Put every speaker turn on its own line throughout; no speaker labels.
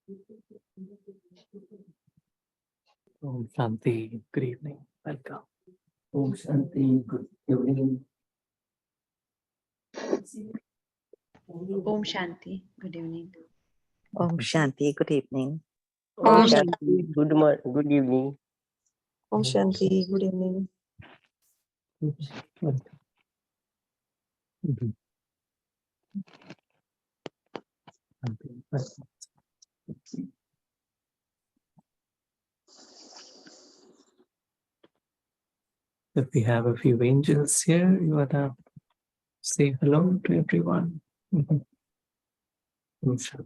Om Shanti, good evening, welcome.
Om Shanti, good evening.
Om Shanti, good evening.
Om Shanti, good evening.
Om Shanti, good evening.
Om Shanti, good evening.
If we have a few angels here, you want to say hello to everyone. Om Shanti.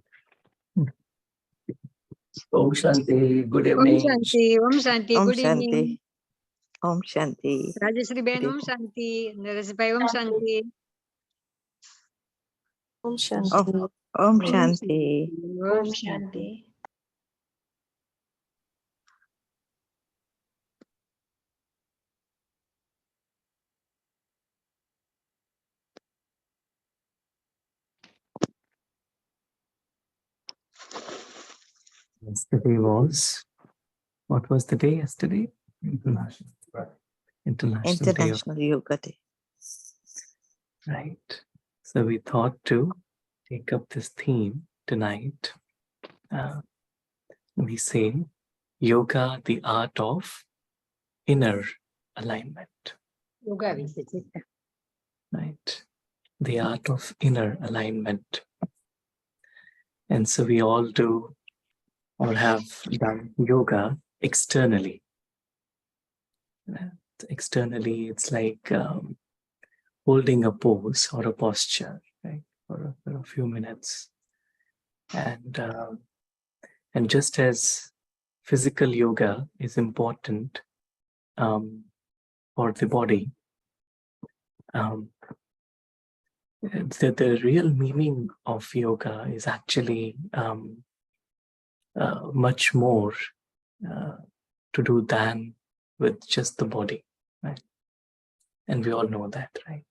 Om Shanti, good
Om
evening.
Shanti, Om Shanti,
Om
good evening.
Shanti. Om Shanti.
Rajashri Ben,
Good
Om Shanti. Naresh Om Shanti.
Om Shanti.
Om Shanti.
Om Shanti.
Yesterday was, what was the day yesterday? International Day of,
International Yoga Day.
right. So we thought to take up this theme tonight. We say yoga, the art of inner alignment.
Yoga વિશે છે.
Right. The art of inner alignment. And so we all do or have done yoga externally. Externally, it's like holding a pose or a posture, right, for a few minutes. And just as physical yoga is important for the body, the real meaning of yoga is actually much more to do than with just the body, right? And we all know that, right?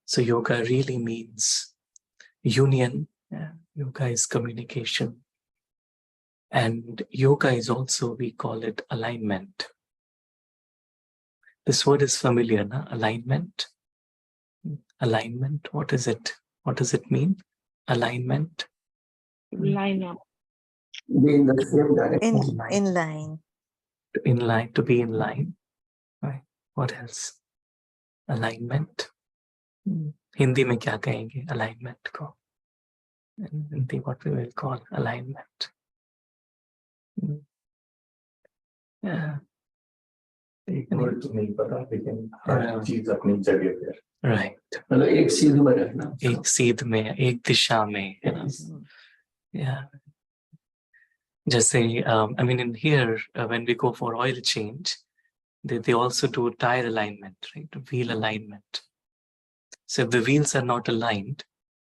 So yoga really means union. Yoga is communication. And yoga is also, we call it alignment. This word is familiar, na? Alignment. Alignment, what is it? What does it mean? Alignment.
Line up.
Be in the same direction.
In line.
In line, to be in line. Right. What else? Alignment. Hindi में क्या कहेंगे alignment को? In Hindi, what we will call alignment. Yeah.
एक word तो नहीं पता लेकिन हर चीज अपनी जगह पे.
Right.
मतलब एक सीध में रखना.
एक सीध में, एक दिशा में, है ना? Yeah. Just say, I mean, in here, when we go for oil change, they also do tire alignment, right? Wheel alignment. So if the wheels are not aligned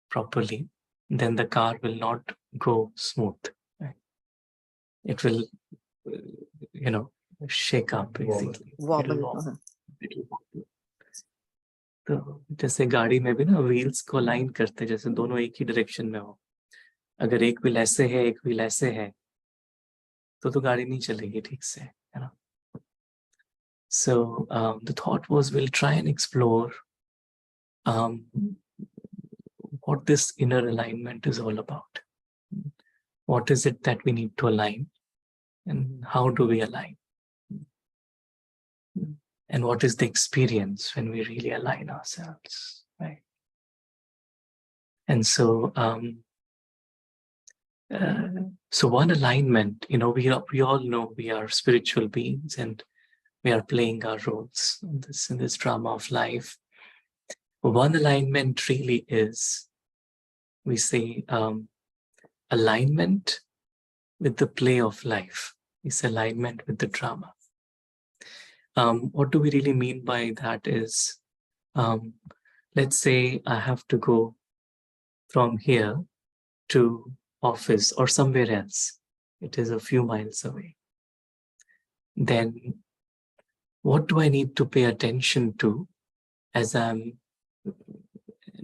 properly, then the car will not go smooth, right? It will, shake up basically.
Wobble.
तो जैसे गाड़ी में भी ना wheels को align करते, जैसे दोनों एक ही डायरेक्शन में हो. अगर एक व्हील ऐसे है, एक व्हील ऐसे है, तो गाड़ी नहीं चलेगी ठीक से, है ना? So the thought was, we'll try and explore what this inner alignment is all about. What is it that we need to align, and how do we align? And what is the experience when we really align ourselves, right? And so, so one alignment, we all know we are spiritual beings and we are playing our roles in this drama of life. One alignment really is, we say, alignment with the play of life. It's alignment with the drama. What do we really mean by that is, let's say I have to go from here to office or somewhere else. It is a few miles away. Then what do I need to pay attention to as I'm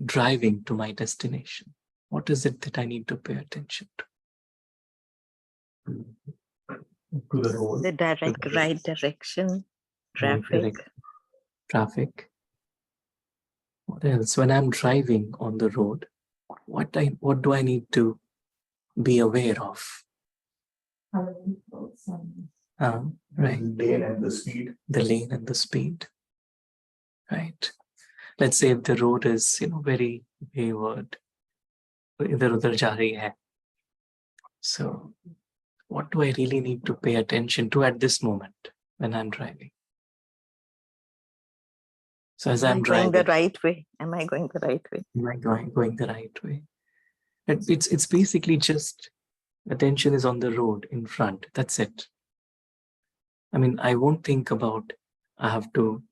driving to my destination? What is it that I need to pay attention to?
To the road.
The direct right direction, traffic.
direct traffic. What else? When I'm driving on the road, what do I need to be aware of? Right.
Lane and the speed.
The lane and the speed. Right. Let's say if the road is, very wayward, idhar-udhar ja rahi hai. So what do I really need to pay attention to at this moment when I'm driving? So as I'm
Am I going
driving,
the right way? Am I going the right way?
am I going the right way? It's basically just attention is on the road in front. That's it. I mean, I won't think about I have to,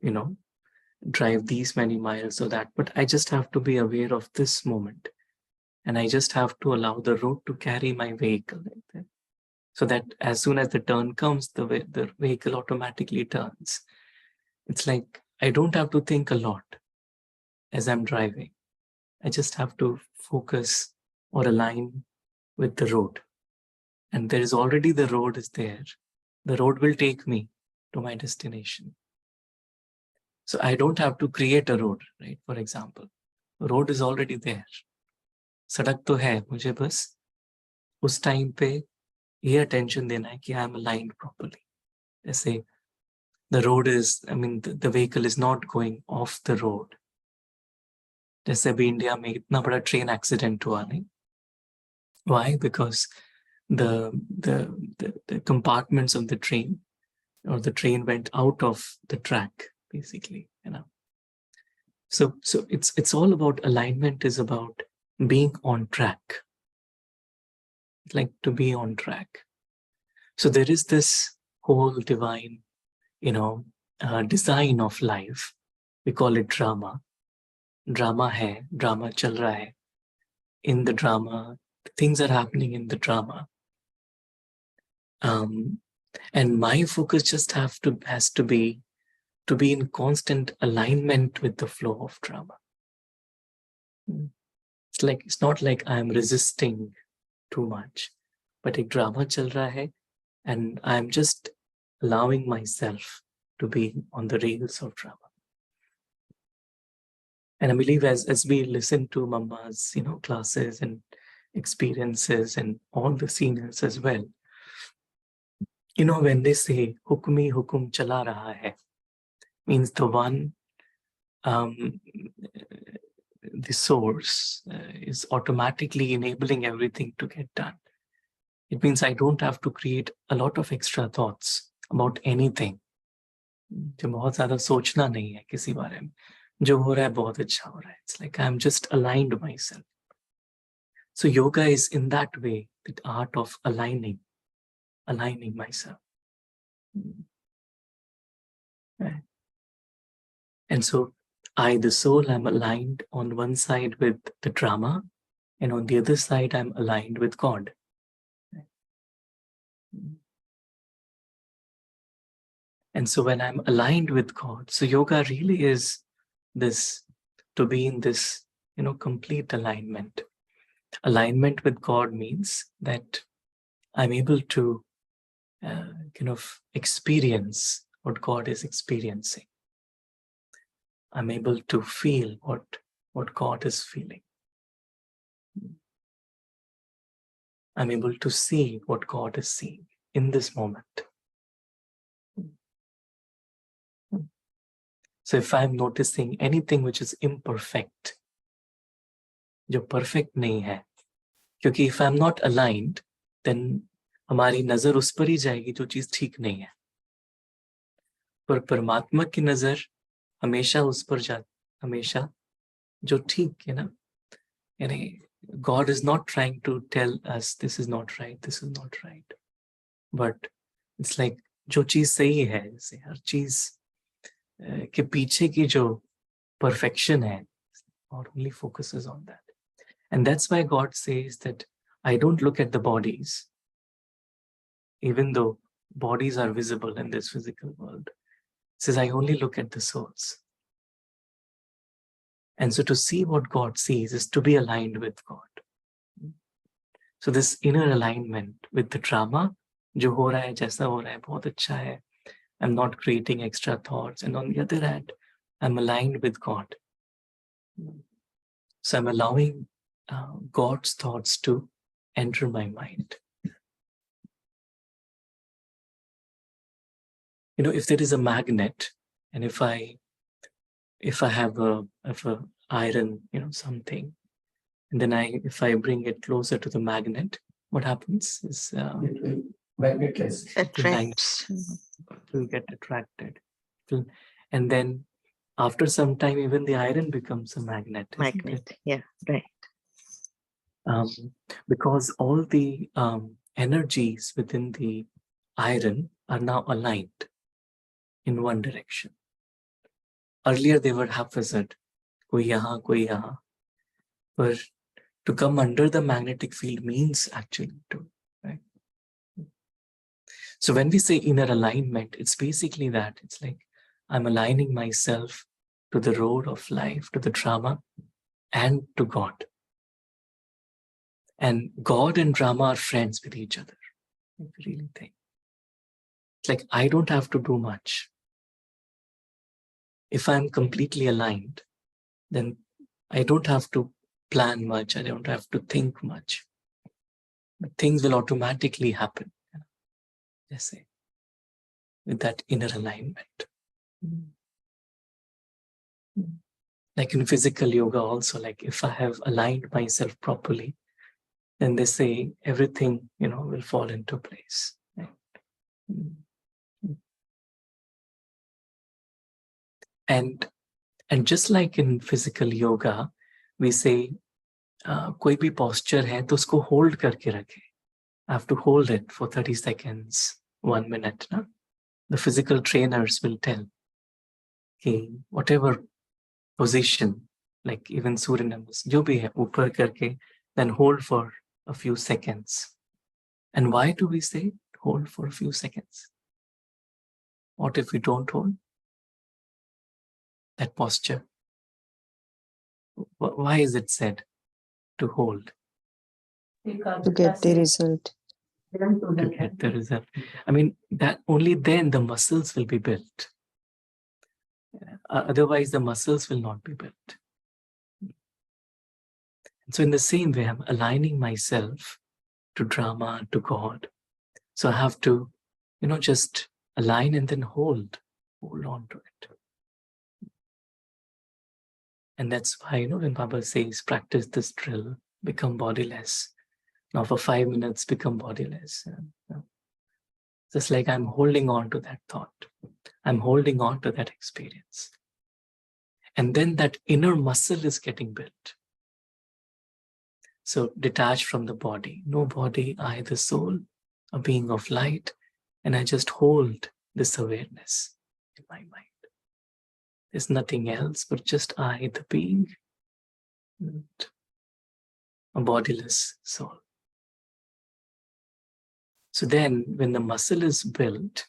drive these many miles or that, but I just have to be aware of this moment. And I just have to allow the road to carry my vehicle like that. So that as soon as the turn comes, the vehicle automatically turns. It's like I don't have to think a lot as I'm driving. I just have to focus or align with the road. And there is already the road is there. The road will take me to my destination. So I don't have to create a road, right? For example, road is already there. सड़क तो है, मुझे बस उस time पे ये attention देना है कि I am aligned properly. जैसे the road is, the vehicle is not going off the road. जैसे अभी इंडिया में इतना बड़ा ट्रेन एक्सीडेंट हुआ नहीं. Why? Because the compartments of the train or the train went out of the track, basically, So it's all about alignment is about being on track. It's like to be on track. So there is this whole divine, design of life. We call it drama. Drama hai, drama chal raha hai. In the drama, things are happening in the drama. And my focus just has to be in constant alignment with the flow of drama. It's not like I'm resisting too much, but ek drama chal raha hai, and I'm just allowing myself to be on the rails of drama. And I believe as we listen to Mama's, classes and experiences and all the seniors as well, when they say hukmi hukum chala raha hai, means the one, the source is automatically enabling everything to get done. It means I don't have to create a lot of extra thoughts about anything. जो बहुत ज़्यादा सोचना नहीं है किसी बारे में, जो हो रहा है बहुत अच्छा हो रहा है. It's like I'm just aligned myself. So yoga is in that way, the art of aligning myself. Right. And so I, the soul, I'm aligned on one side with the drama, and on the other side, I'm aligned with God. And so when I'm aligned with God, so yoga really is this, to be in this, complete alignment. Alignment with God means that I'm able to experience what God is experiencing. I'm able to feel what God is feeling. I'm able to see what God is seeing in this moment. So if I'm noticing anything which is imperfect, जो perfect नहीं है, क्योंकि if I'm not aligned, then हमारी नजर उस पर ही जाएगी जो चीज ठीक नहीं है. पर परमात्मा की नजर हमेशा उस पर हमेशा जो ठीक है ना, यानी God is not trying to tell us this is not right, this is not right, but it's like जो चीज सही है, जैसे हर चीज के पीछे की जो perfection है, God only focuses on that. And that's why God says that I don't look at the bodies, even though bodies are visible in this physical world. He says I only look at the souls. And so to see what God sees is to be aligned with God. So this inner alignment with the drama जो हो रहा है जैसा हो रहा है बहुत अच्छा है. I'm not creating extra thoughts. And on the other hand, I'm aligned with God. So I'm allowing God's thoughts to enter my mind. You know, if there is a magnet, and if I have a iron, you know, something, and then if I bring it closer to the magnet, what happens is
It will magnetless.
Attracts.
it will get attracted. And then after some time, even the iron becomes a magnet. isn't it?
Magnet. Yeah, right.
Because all the energies within the iron are now aligned in one direction. Earlier they were haphazard, koi yahan, koi yahan. But to come under the magnetic field means actually to, right? So when we say inner alignment, it's basically that. It's like I'm aligning myself to the road of life, to the drama, and to God. And God and drama are friends with each other, if you really think. It's like I don't have to do much. If I'm completely aligned, then I don't have to plan much. I don't have to think much. But things will automatically happen. Just say, with that inner alignment. Like in physical yoga also, like if I have aligned myself properly, then they say everything, you know, will fall into place. Right? And just like in physical yoga, we say, कोई भी posture है तो उसको hold करके रखे. I have to hold it for 30 seconds, 1 minute. No? The physical trainers will tell, okay, whatever position, like even Surya Namaskar, जो भी है ऊपर करके, then hold for a few seconds. And why do we say hold for a few seconds? What if we don't hold that posture? Why is it said to hold?
To get the result.
To get the result. I mean, that only then the muscles will be built. Otherwise, the muscles will not be built. So in the same way, I'm aligning myself to drama, to God. So I have to, you know, just align and then hold on to it. And that's why, you know, when Baba says, practice this drill, become bodiless. Now for 5 minutes, become bodiless. Just like I'm holding on to that thought. I'm holding on to that experience. And then that inner muscle is getting built. So detached from the body. No body, I, the soul, a being of light. And I just hold this awareness in my mind. There's nothing else but just I, the being, and a bodiless soul. So then when the muscle is built,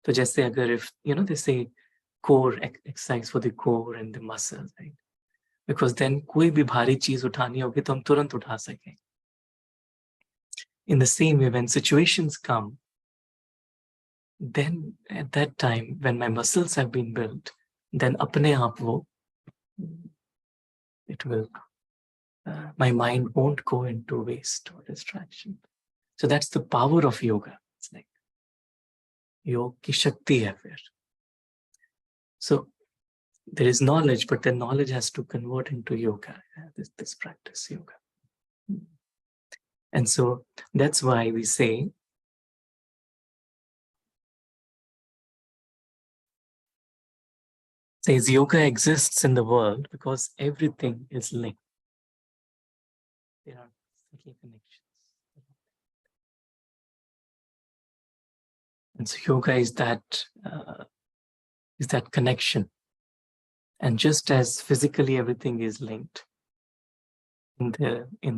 so just say, if, you know, they say core exercise for the core and the muscles, right? Because then कोई भी भारी चीज उठानी होगी तो हम तुरंत उठा सकें. In the same way, when situations come, then at that time, when my muscles have been built, then apne aap wo, it will, my mind won't go into waste or distraction. So that's the power of yoga. It's like योग की शक्ति है फिर. So there is knowledge, but the knowledge has to convert into yoga, this practice, yoga. And so that's why we say, says yoga exists in the world because everything is linked. There are subtle connections. And so yoga is that connection. And just as physically everything is linked, in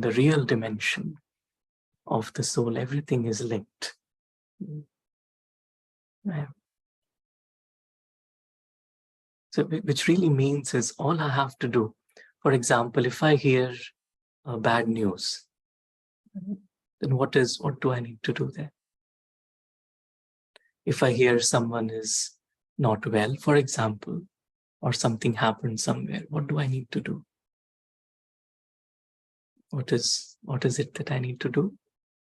the real dimension of the soul, everything is linked. So which really means is all I have to do. For example, if I hear bad news, then what do I need to do there? If I hear someone is not well, for example, or something happened somewhere, what do I need to do? What is it that I need to do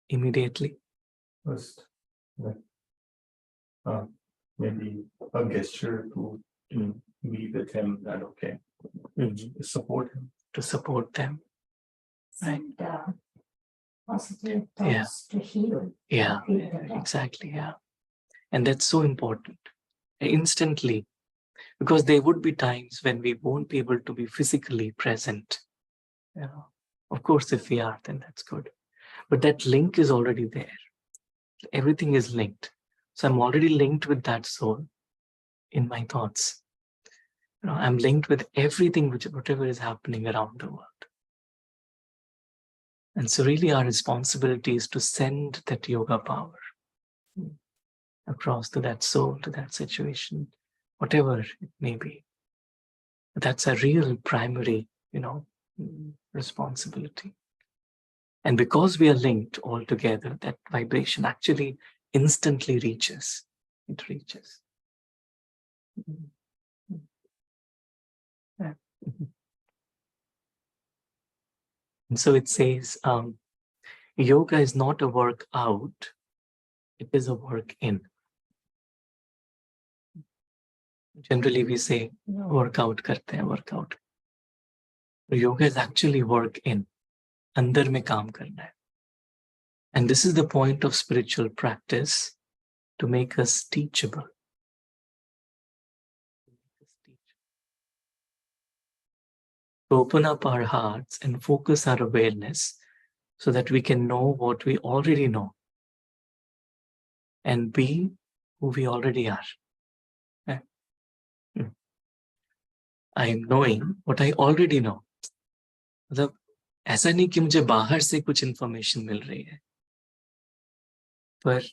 immediately?
First, like, maybe a gesture to be with him, that okay, support him.
To support them. Right.
Positive
Yeah.
thoughts to heal.
Yeah,
Heal them.
exactly. Yeah. And that's so important. Instantly, because there would be times when we won't be able to be physically present. You know, of course, if we are, then that's good. But that link is already there. Everything is linked. So I'm already linked with that soul in my thoughts. You know, I'm linked with everything, whatever is happening around the world. And so really our responsibility is to send that yoga power across to that soul, to that situation, whatever it may be. That's a real primary, responsibility. And because we are linked all together, that vibration actually instantly reaches. It reaches. Yeah. And so it says, yoga is not a work out, it is a work in. Generally we say, workout karte hain, workout. Yoga is actually work in. Andar mein kaam karna hai. And this is the point of spiritual practice, to make us teachable. To open up our hearts and focus our awareness so that we can know what we already know and be who we already are. I am knowing what I already know. मतलब ऐसा नहीं कि मुझे बाहर से कुछ information मिल रही है, पर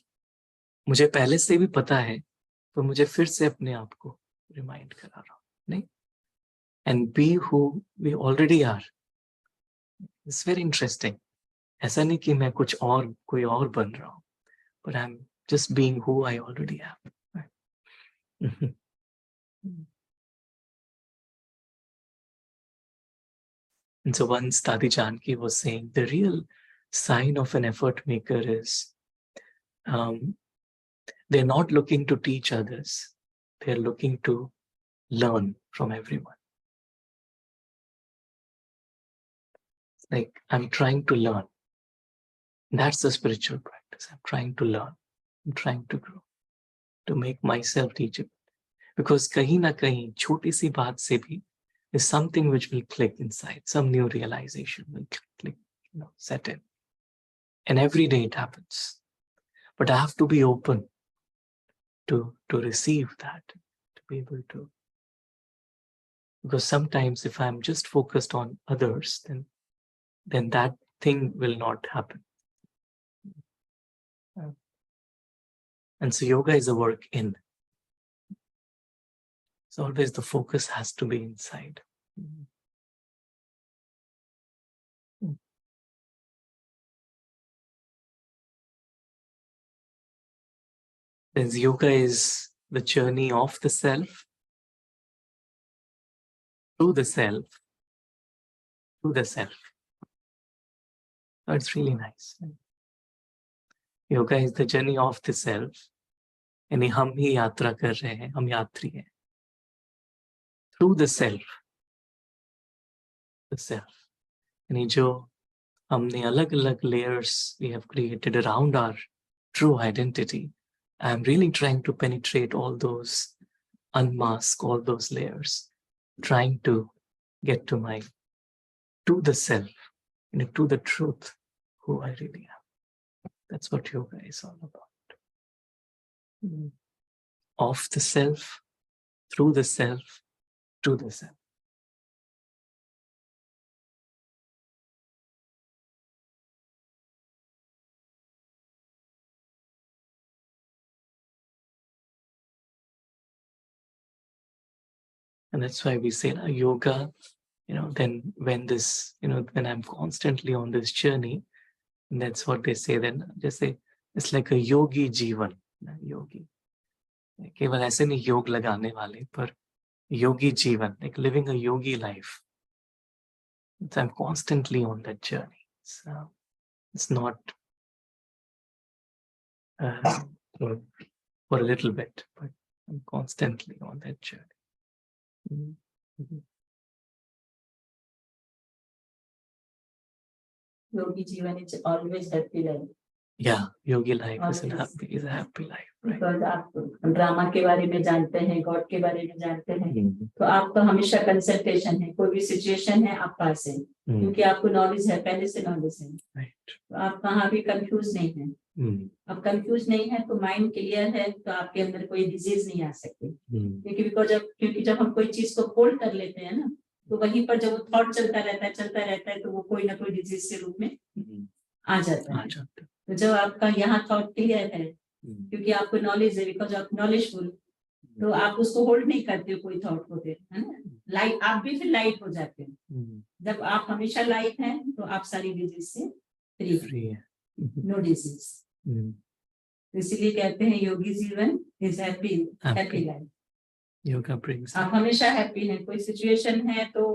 मुझे पहले से भी पता है, तो मुझे फिर से अपने आप को रिमाइंड करा रहा हूँ, नहीं? And be who we already are. It's very interesting. ऐसा नहीं कि मैं कोई और बन रहा हूँ, but I'm just being who I already am. And so once Dadi Janki was saying, the real sign of an effort maker is they're not looking to teach others. They're looking to learn from everyone. It's like, I'm trying to learn. That's the spiritual practice. I'm trying to learn. I'm trying to grow, to make myself teachable. Because kahin na kahin, choti si baat se bhi, is something which will click inside. Some new realization will click, set in. And every day it happens. But I have to be open to receive that, to be able to. Because sometimes if I'm just focused on others, then that thing will not happen. And so yoga is a work in. So always the focus has to be inside. As yoga is the journey of the self, through the self, to the self. Oh, it's really nice. Yoga is the journey of the self. यानी हम ही यात्रा कर रहे हैं, हम यात्री हैं. Through the self. The self. यानी जो हमने अलग-अलग layers we have created around our true identity. I'm really trying to penetrate all those, unmask all those layers, trying to get to the self, to the truth, who I really am. That's what yoga is all about. Of the self, through the self, to the self. And that's why we say yoga, then when this, when I'm constantly on this journey, and that's what they say, then just say, it's like a yogi jivan, yogi. केवल ऐसे नहीं योग लगाने वाले, पर yogi जीवन, like living a yogi life. So I'm constantly on that journey. So it's not for a little bit, but I'm constantly on that journey. Mhm.
Yogi Jivan is always happy life.
Yeah, yogi life is
Always.
a happy life, right?
Because आप drama के बारे में जानते हैं, God के बारे में जानते हैं, तो आपको हमेशा कंसल्टेशन है, कोई भी सिचुएशन है आप पास है, क्योंकि आपको नॉलेज है, पहले से नॉलेज है,
Right.
तो आप कहाँ भी कंफ्यूज नहीं है। अब कंफ्यूज नहीं है तो माइंड क्लियर है, तो आपके अंदर कोई डिजीज नहीं आ सकती, क्योंकि जब हम कोई चीज को होल्ड कर लेते हैं ना, तो वहीं पर जब वो थॉट चलता रहता है तो वो कोई ना कोई डिजीज के रूप में आ जाता है। तो जब आपका यहाँ थॉट क्लियर है, क्योंकि आपको नॉलेज है, बिकॉज आप नॉलेजफुल, तो आप उसको होल्ड नहीं करते हो कोई थॉट को, फिर है ना, लाइट, आप भी फिर लाइट हो जाते हो। जब आप हमेशा लाइट हैं तो आप सारी डिजीज से फ्री है, नो डिजीज। इसीलिए कहते हैं योगी जीवन is happy life.
Yoga brings
आप हमेशा हैप्पी हैं, कोई सिचुएशन है तो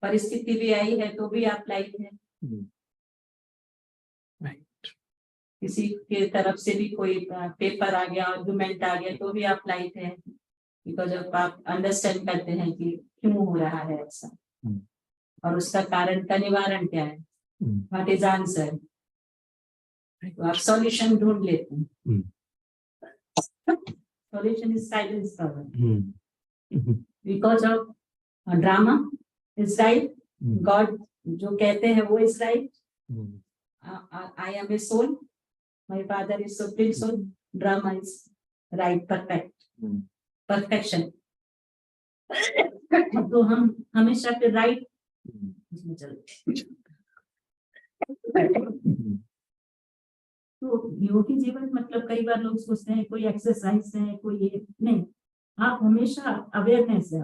परिस्थिति भी आई है तो भी आप लाइट हैं।
Right.
किसी के तरफ से भी कोई पेपर आ गया, आर्गुमेंट आ गया, तो भी आप लाइट हैं, बिकॉज आप अंडरस्टैंड करते हैं कि क्यों हो रहा है ऐसा, और उसका कारण का निवारण क्या है, व्हाट इज आंसर, तो आप सॉल्यूशन ढूंढ लेते हैं। Solution is silence problem, because of drama is right, God जो कहते हैं वो is right, I am a soul, my father is supreme soul, drama is right, perfection. तो हम हमेशा के राइट उसमें चलते हैं। तो योगी जीवन मतलब कई बार लोग सोचते हैं कोई एक्सरसाइज है, कोई ये नहीं, आप हमेशा अवेयरनेस है।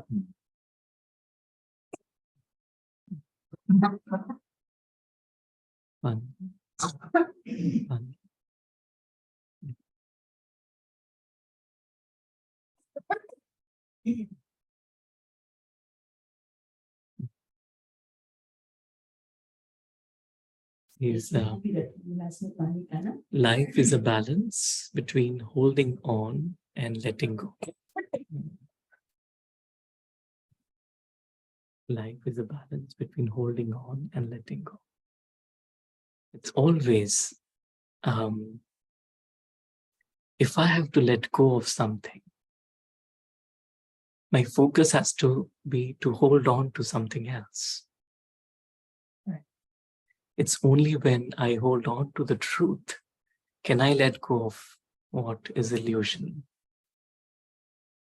Fun. Life is a balance between holding on and letting go. Life is a balance between holding on and letting go. It's always, if I have to let go of something, my focus has to be to hold on to something else. It's only when I hold on to the truth can I let go of what is illusion.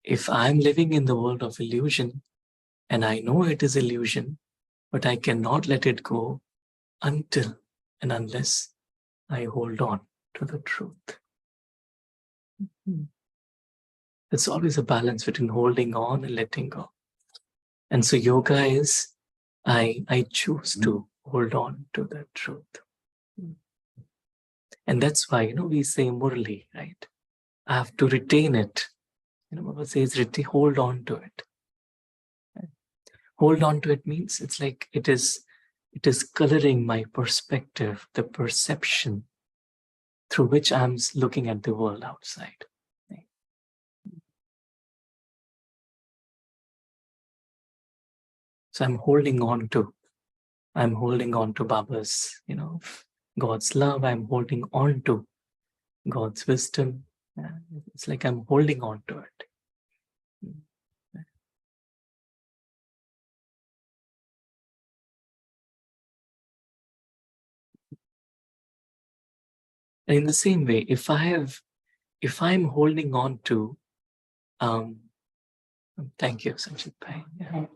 If I'm living in the world of illusion and I know it is illusion, but I cannot let it go until and unless I hold on to the truth. It's always a balance between holding on and letting go. And so yoga is, I choose to hold on to the truth. And that's why, we say Murli, right? I have to retain it. Baba says, hold on to it. Hold on to it means it's like it is coloring my perspective, the perception through which I'm looking at the world outside. So I'm holding on to Baba's, God's love. I'm holding on to God's wisdom. It's like I'm holding on to it. And in the same way, if I'm holding on to, thank you, Sanjit Bhai. Yeah.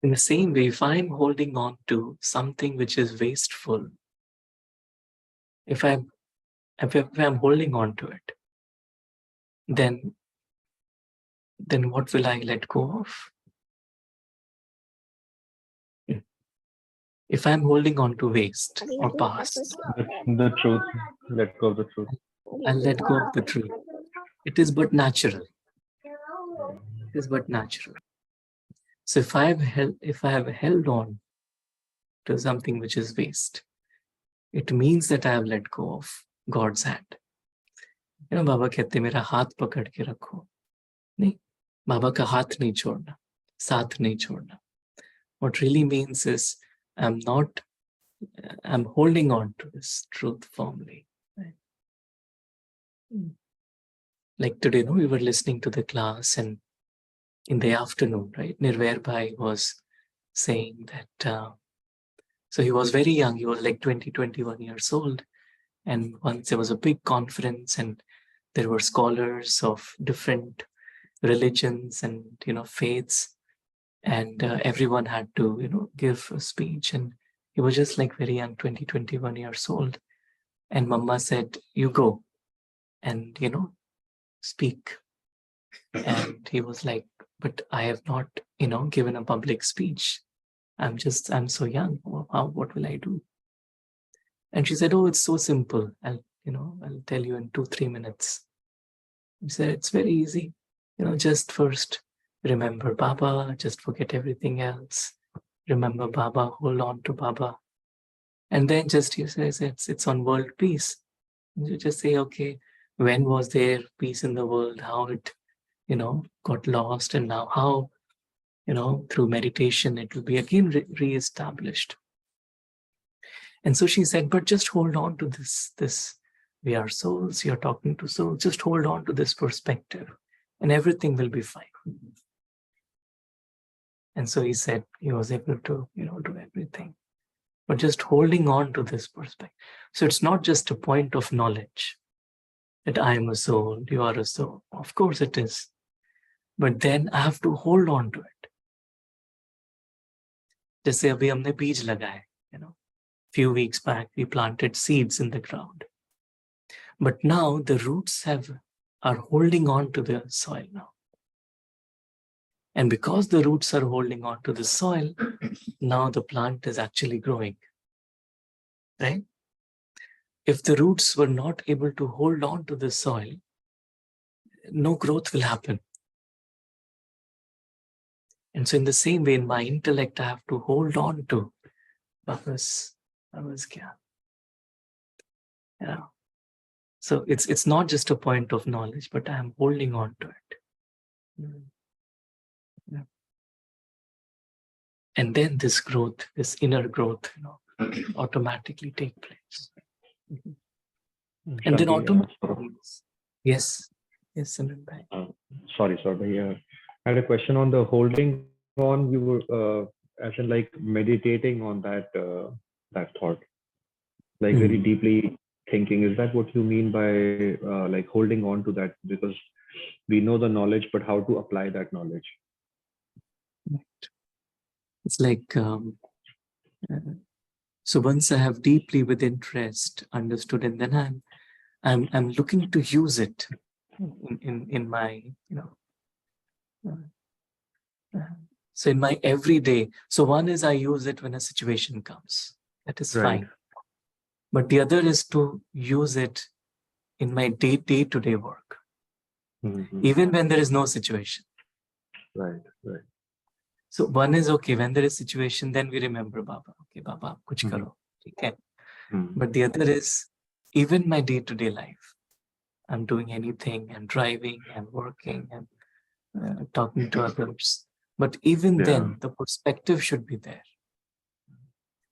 In the same way, if I'm holding on to something which is wasteful, if I'm holding on to it, then what will I let go of? If I'm holding on to waste or past,
The truth. Let go of the truth.
I'll let go of the truth. It is but natural. It is but natural. So if I have held on to something which is waste, it means that I have let go of God's hand. You know, Baba कहते मेरा हाथ पकड़ के रखो. नहीं, बाबा का हाथ नहीं छोड़ना, साथ नहीं छोड़ना. What really means is I'm holding on to this truth firmly. Right? Like today, no, we were listening to the class, and in the afternoon, right, Nirvair Bhai was saying that, so he was very young, he was like 20, 21 years old. And once there was a big conference and there were scholars of different religions and, you know, faiths. And everyone had to, you know, give a speech. And he was just like very young, 20, 21 years old. And Mama said, you go and, you know, speak. And he was like, but I have not, you know, given a public speech. I'm so young. What will I do? And she said, oh, it's so simple. I'll tell you in 2-3 minutes. He said, it's very easy. You know, just first remember Baba, just forget everything else. Remember Baba, hold on to Baba. And then just, he says, it's on world peace. You just say, okay, when was there peace in the world? How it, you know, got lost, and now how, you know, through meditation, it will be again re-established. And so she said, but just hold on to this, we are souls, you're talking to souls, just hold on to this perspective and everything will be fine. And so he said he was able to, you know, do everything, but just holding on to this perspective. So it's not just a point of knowledge that I am a soul, you are a soul. Of course it is. But then I have to hold on to it. जैसे अभी हमने बीज लगाए, you know, few weeks back we planted seeds in the ground, but now the roots are holding on to the soil now, and because the roots are holding on to the soil, now the plant is actually growing, right? If the roots were not able to hold on to the soil, no growth will happen. And so in the same way, in my intellect, I have to hold on to Baba's Gyan. Yeah. So it's not just a point of knowledge, but I am holding on to it. Yeah. And then this growth, this inner growth, you know, automatically take place. And then automatically, yes, Simran Bhai.
Sorry, I had a question on the holding on. You were, as in like meditating on that thought, like very deeply thinking. Is that what you mean by like holding on to that? Because we know the knowledge, but how to apply that knowledge?
Right. It's like, so once I have deeply with interest understood, and then I'm looking to use it in my, you know, so in my everyday. So one is I use it when a situation comes, that is fine. But the other is to use it in my day-to-day work, even when there is no situation.
Right.
So one is, okay, when there is situation, then we remember Baba. Okay, Baba, kuch karo. Okay. But the other is, even my day-to-day life, I'm doing anything, I'm driving, I'm working, I'm talking to others. But even then, the perspective should be there.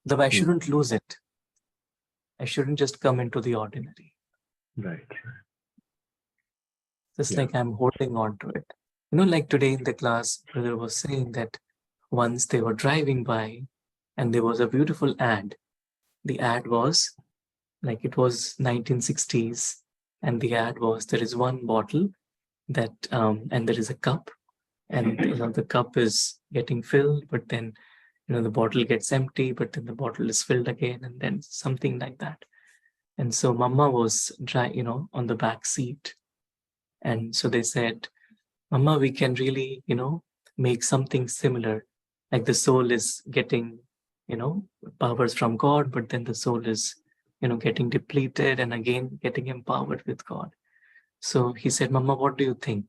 Though I shouldn't lose it. I shouldn't just come into the ordinary.
Right.
Just like I'm holding on to it. You know, like today in the class, brother was saying that once they were driving by and there was a beautiful ad. The ad was like, it was 1960s. And the ad was, there is one bottle that, and there is a cup, and you know, the cup is getting filled, but then, you know, the bottle gets empty, but then the bottle is filled again, and then something like that. And so Mama was on the back seat. And so they said, Mama, we can really, you know, make something similar, like the soul is getting powers from God, but then the soul is, getting depleted and again getting empowered with God. So he said, Mama, what do you think?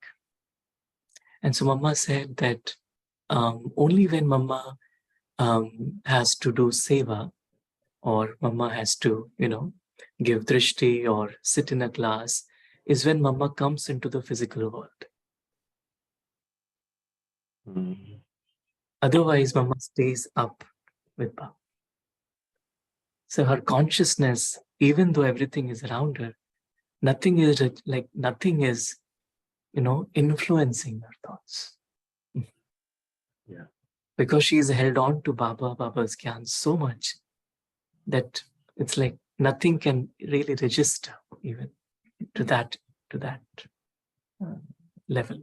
And so Mama said that only when Mama has to do seva, or Mama has to, give drishti or sit in a class, is when Mama comes into the physical world. Otherwise, Mama stays up with Baba. So her consciousness, even though everything is around her, nothing is influencing her thoughts.
Yeah.
Because she is held on to Baba's Gyan so much that it's like nothing can really register even to that level.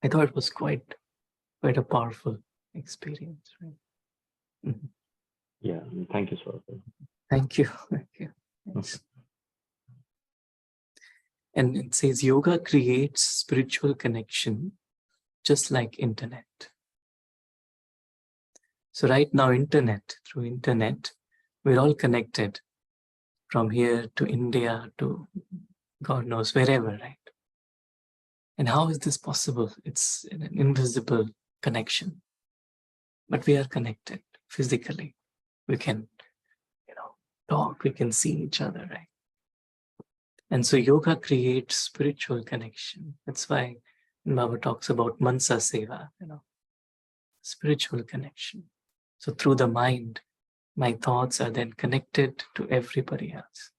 I thought it was quite a powerful experience, right?
Yeah, thank you, sir.
Thank you. Yes. And it says yoga creates spiritual connection just like internet. So right now, through internet, we're all connected from here to India to God knows wherever, right? And how is this possible? It's an invisible connection, but we are connected physically. We can, talk, we can see each other, right? And so yoga creates spiritual connection. That's why Baba talks about Mansa Seva, spiritual connection. So through the mind, my thoughts are then connected to everybody else.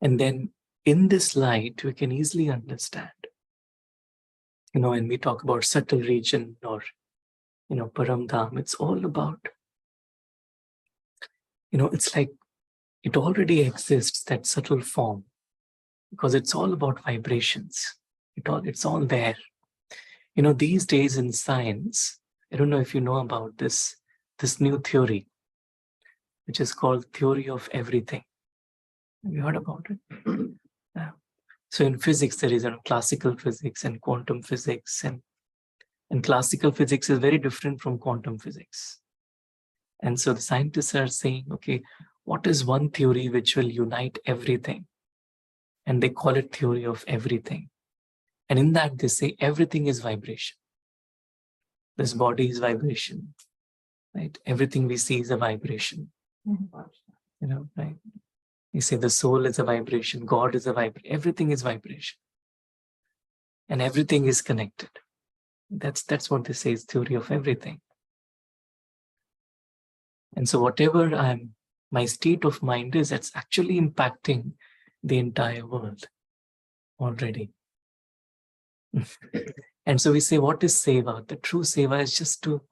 And then in this light, we can easily understand, when we talk about subtle region or, Param Dham, it's all about, it's like it already exists, that subtle form, because it's all about vibrations. It's all there. These days in science, I don't know if you know about this new theory, which is called theory of everything. Have you heard about it? Yeah. So in physics, there is classical physics and quantum physics, and classical physics is very different from quantum physics. And so the scientists are saying, okay, what is one theory which will unite everything? And they call it theory of everything. And in that, they say everything is vibration. This body is vibration, right? Everything we see is a vibration. Right? You say the soul is a vibration, God is a vibration, everything is vibration. And everything is connected. That's what they say is theory of everything. And so whatever my state of mind is, that's actually impacting the entire world already. And so we say, what is seva? The true seva is just to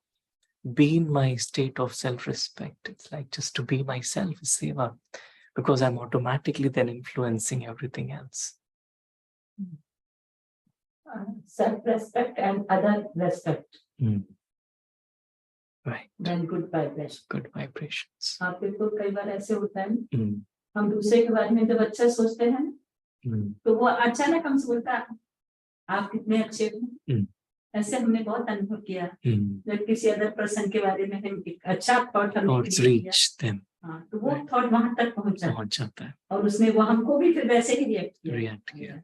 be in my state of self-respect. It's like just to be myself is seva, because I'm automatically then influencing everything else.
Self-respect and other respect.
Right.
Then good vibration.
Good vibrations.
आप देखो कई बार ऐसे होता है हम दूसरे के बारे में जब अच्छा सोचते हैं तो वो अचानक हमसे बोलता आप कितने अच्छे हो। ऐसे हमने बहुत अनुभव किया जब किसी अदर पर्सन के बारे में हम एक अच्छा थॉट हमने हाँ तो वो थॉट वहां तक पहुंच जाता है और उसमें वो हमको भी फिर वैसे ही रिएक्ट किया।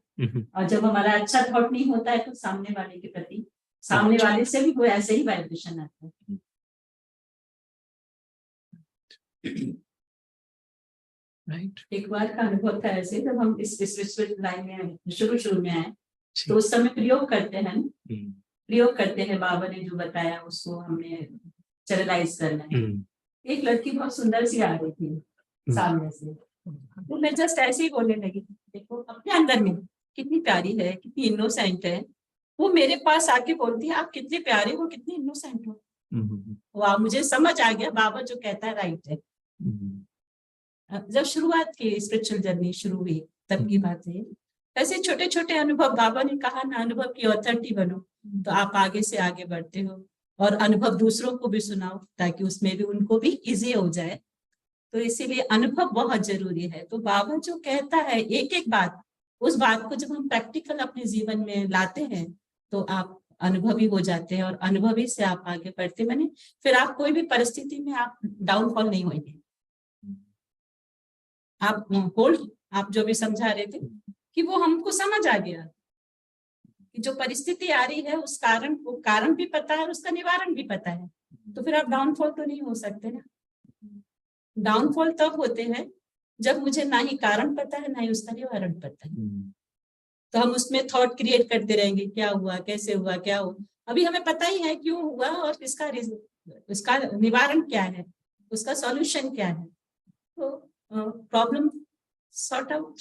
और जब हमारा अच्छा थॉट नहीं होता है तो सामने वाले के प्रति सामने वाले से भी वो ऐसे ही वाइब्रेशन आता है।
Right.
एक बार का अनुभव था ऐसे जब हम इस स्पिरिचुअल लाइन में आए शुरू में आए तो उस समय प्रयोग करते हैं बाबा ने जो बताया उसको हमने चैनलाइज करना है। एक लड़की बहुत सुंदर सी आ रही थी सामने से तो मैं जस्ट ऐसे ही बोलने लगी देखो अपने अंदर में कितनी प्यारी है कितनी इनोसेंट है। वो मेरे पास आके बोलती है आप कितने प्यारे हो कितनी इनोसेंट हो। वाह मुझे समझ आ गया बाबा जो कहता है राइट है। जब शुरुआत की स्पिरिचुअल जर्नी शुरू हुई तब की बात है। ऐसे छोटे छोटे अनुभव बाबा ने कहा ना अनुभव की ऑथोरिटी बनो तो आप आगे से आगे बढ़ते हो। और अनुभव दूसरों को भी सुनाओ ताकि उसमें भी उनको भी इजी हो जाए। तो इसीलिए अनुभव बहुत जरूरी है। तो बाबा जो कहता है एक एक बात, उस बात को जब हम प्रैक्टिकल अपने जीवन में लाते हैं तो आप अनुभवी हो जाते हैं और अनुभवी से आप आगे बढ़ते माने फिर आप कोई भी परिस्थिति में आप डाउनफॉल नहीं होंगे। आप होल्ड, आप जो भी समझा रहे थे कि वो हमको समझ आ गया कि जो परिस्थिति आ रही है उस कारण को कारण भी पता है, उसका निवारण भी पता है, तो फिर आप डाउनफॉल तो नहीं हो सकते ना। डाउनफॉल तब होते हैं जब मुझे ना ही कारण पता है ना ही उसका निवारण पता है। तो हम उसमें थॉट क्रिएट करते रहेंगे, क्या हुआ, कैसे हुआ, क्या हुआ। अभी हमें पता ही है क्यों हुआ और इसका निवारण क्या है, उसका सॉल्यूशन क्या है। तो प्रॉब्लम सॉर्ट आउट,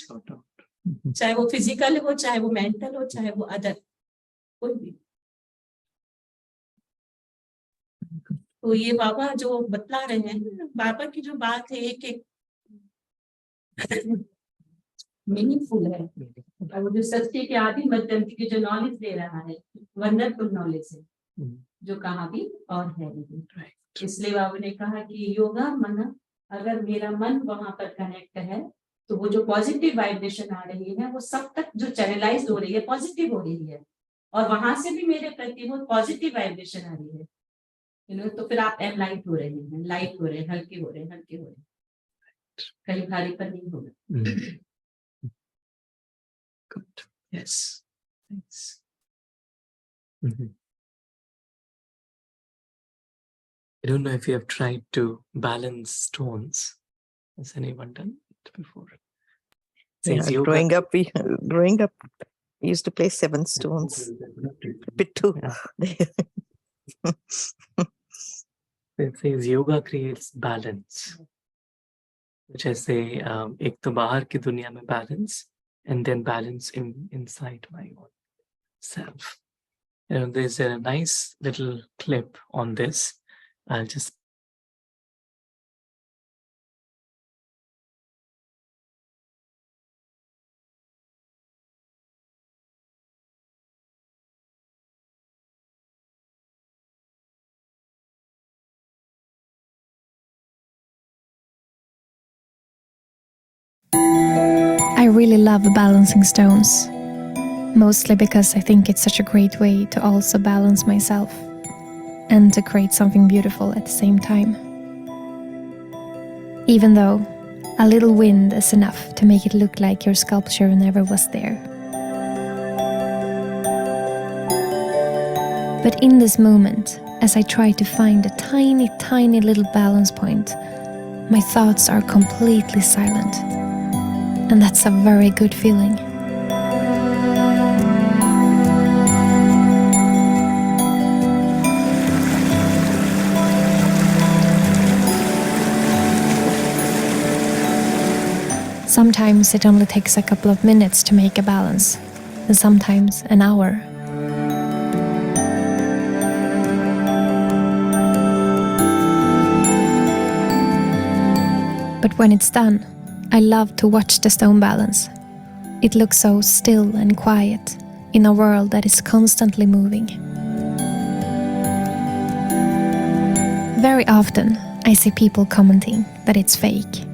चाहे वो फिजिकल हो, चाहे वो मेंटल हो, चाहे वो अदर कोई भी। तो ये बाबा जो बतला रहे हैं, बाबा की जो बात है एक एक मीनिंगफुल है। और वो जो सत्य के आदि मध्यम की जो नॉलेज दे रहा है, वंडरफुल नॉलेज है जो कहाँ भी और है नहीं। इसलिए बाबा ने कहा कि योगा मन, अगर मेरा मन वहां पर कनेक्ट है तो वो जो पॉजिटिव वाइब्रेशन आ रही है वो सब तक जो चैनलाइज हो रही है, पॉजिटिव हो रही है, और वहां से भी मेरे प्रति वो पॉजिटिव वाइब्रेशन आ रही है। तो फिर आप एनलाइट हो रहे हैं, लाइट हो रहे हैं, हल्के हो रहे हैं, हल्के हो रहे हैं, कहीं भारी पर नहीं होगा।
Good. Yes. Thanks. I don't know if you have tried to balance stones. Has anyone done it before?
Yeah,
Says yoga.
growing up, we used to play 7 stones. A bit too.
It says yoga creates balance. जैसे एक तो बाहर की दुनिया में balance, and then balance inside my own self. There's a nice little clip on this. I'll just
I really love balancing stones, mostly because I think it's such a great way to also balance myself and to create something beautiful at the same time. Even though a little wind is enough to make it look like your sculpture never was there. But in this moment, as I try to find a tiny, tiny little balance point, my thoughts are completely silent. And that's a very good feeling. Sometimes it only takes a couple of minutes to make a balance, and sometimes an hour. But when it's done, I love to watch the stone balance. It looks so still and quiet in a world that is constantly moving. Very often, I see people commenting that it's fake,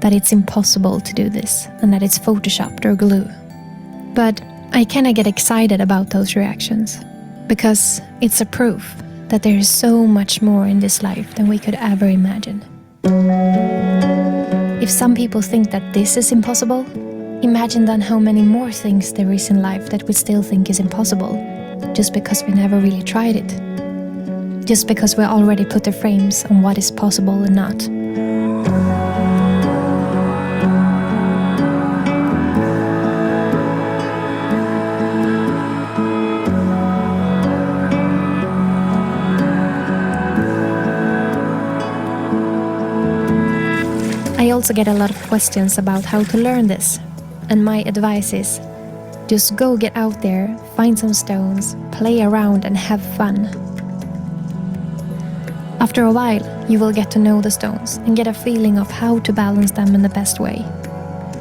that it's impossible to do this, and that it's photoshopped or glue. But I kinda get excited about those reactions, because it's a proof that there is so much more in this life than we could ever imagine. If some people think that this is impossible, imagine then how many more things there is in life that we still think is impossible, just because we never really tried it. Just because we already put the frames on what is possible and not. I also get a lot of questions about how to learn this, and my advice is just go get out there, find some stones, play around and have fun. After a while, you will get to know the stones and get a feeling of how to balance them in the best way.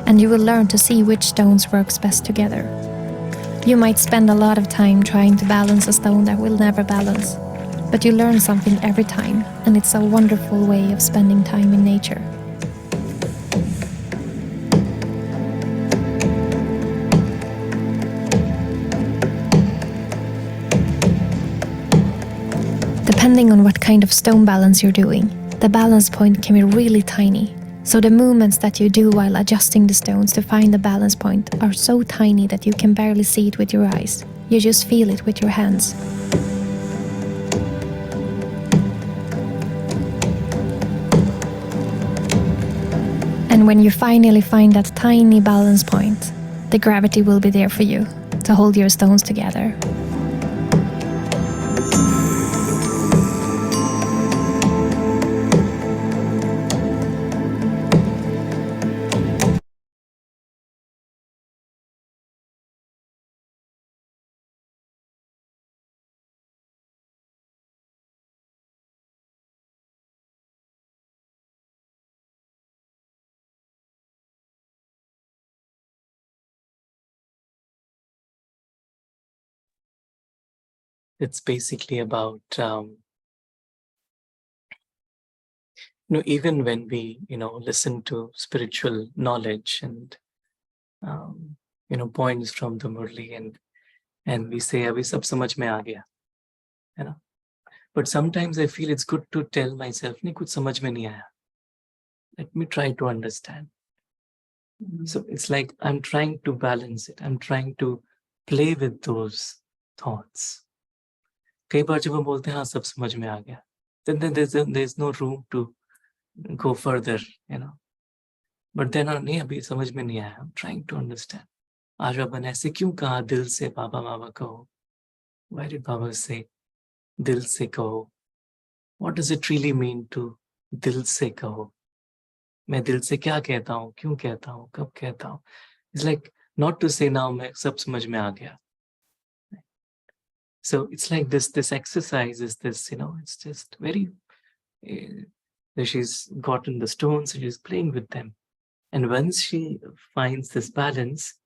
And you will learn to see which stones works best together. You might spend a lot of time trying to balance a stone that will never balance. but you learn something every time, and it's a wonderful way of spending time in nature. Depending on what kind of stone balance you're doing, the balance point can be really tiny. So the movements that you do while adjusting the stones to find the balance point are so tiny that you can barely see it with your eyes. You just feel it with your hands. And when you finally find that tiny balance point, the gravity will be there for you to hold your stones together.
It's basically about, even when we, listen to spiritual knowledge and, points from the Murli and we say, abhi sab samajh mein aa gaya, But sometimes I feel it's good to tell myself, nahi kuch samajh mein nahi aaya. Let me try to understand. So it's like I'm trying to balance it. I'm trying to play with those thoughts. कई बार जब हम बोलते हैं हाँ सब समझ में आ गया, then there's no room to go further, But then नहीं अभी समझ में नहीं आया. I'm trying to understand. आज बाबा ने ऐसे क्यों कहा दिल से बाबा बाबा कहो? Why did Baba say दिल से कहो? What does it really mean to दिल से कहो? मैं दिल से क्या कहता हूँ, क्यों कहता हूँ, कब कहता हूँ? It's like not to say now मैं सब समझ में आ गया. So it's like this exercise is this, it's just very, she's gotten the stones and she's playing with them. And once she finds this balance,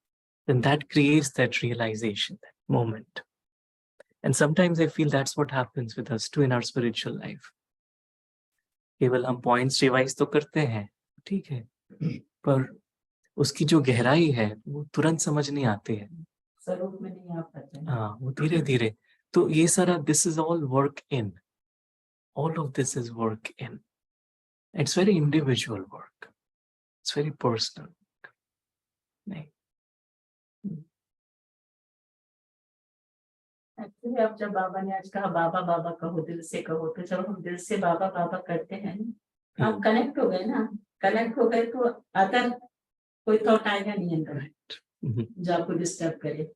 then that creates that realization, that moment. And sometimes I feel that's what happens with us too in our spiritual life. केवल हम points revise तो करते हैं, ठीक है, पर उसकी जो गहराई है वो तुरंत समझ नहीं आती है.
स्वरूप में नहीं आ पाते.
हाँ, वो धीरे धीरे. तो ये सारा this is all work in. All of this is work in. It's very individual work. It's very personal. नहीं.
एक्चुअली अब जब बाबा ने आज कहा बाबा बाबा कहो दिल से कहो, तो जब हम दिल से बाबा बाबा करते हैं ना, आप कनेक्ट हो गए ना, कनेक्ट हो गए तो अदर कोई थॉट आएगा नहीं अंदर जो आपको डिस्टर्ब करे.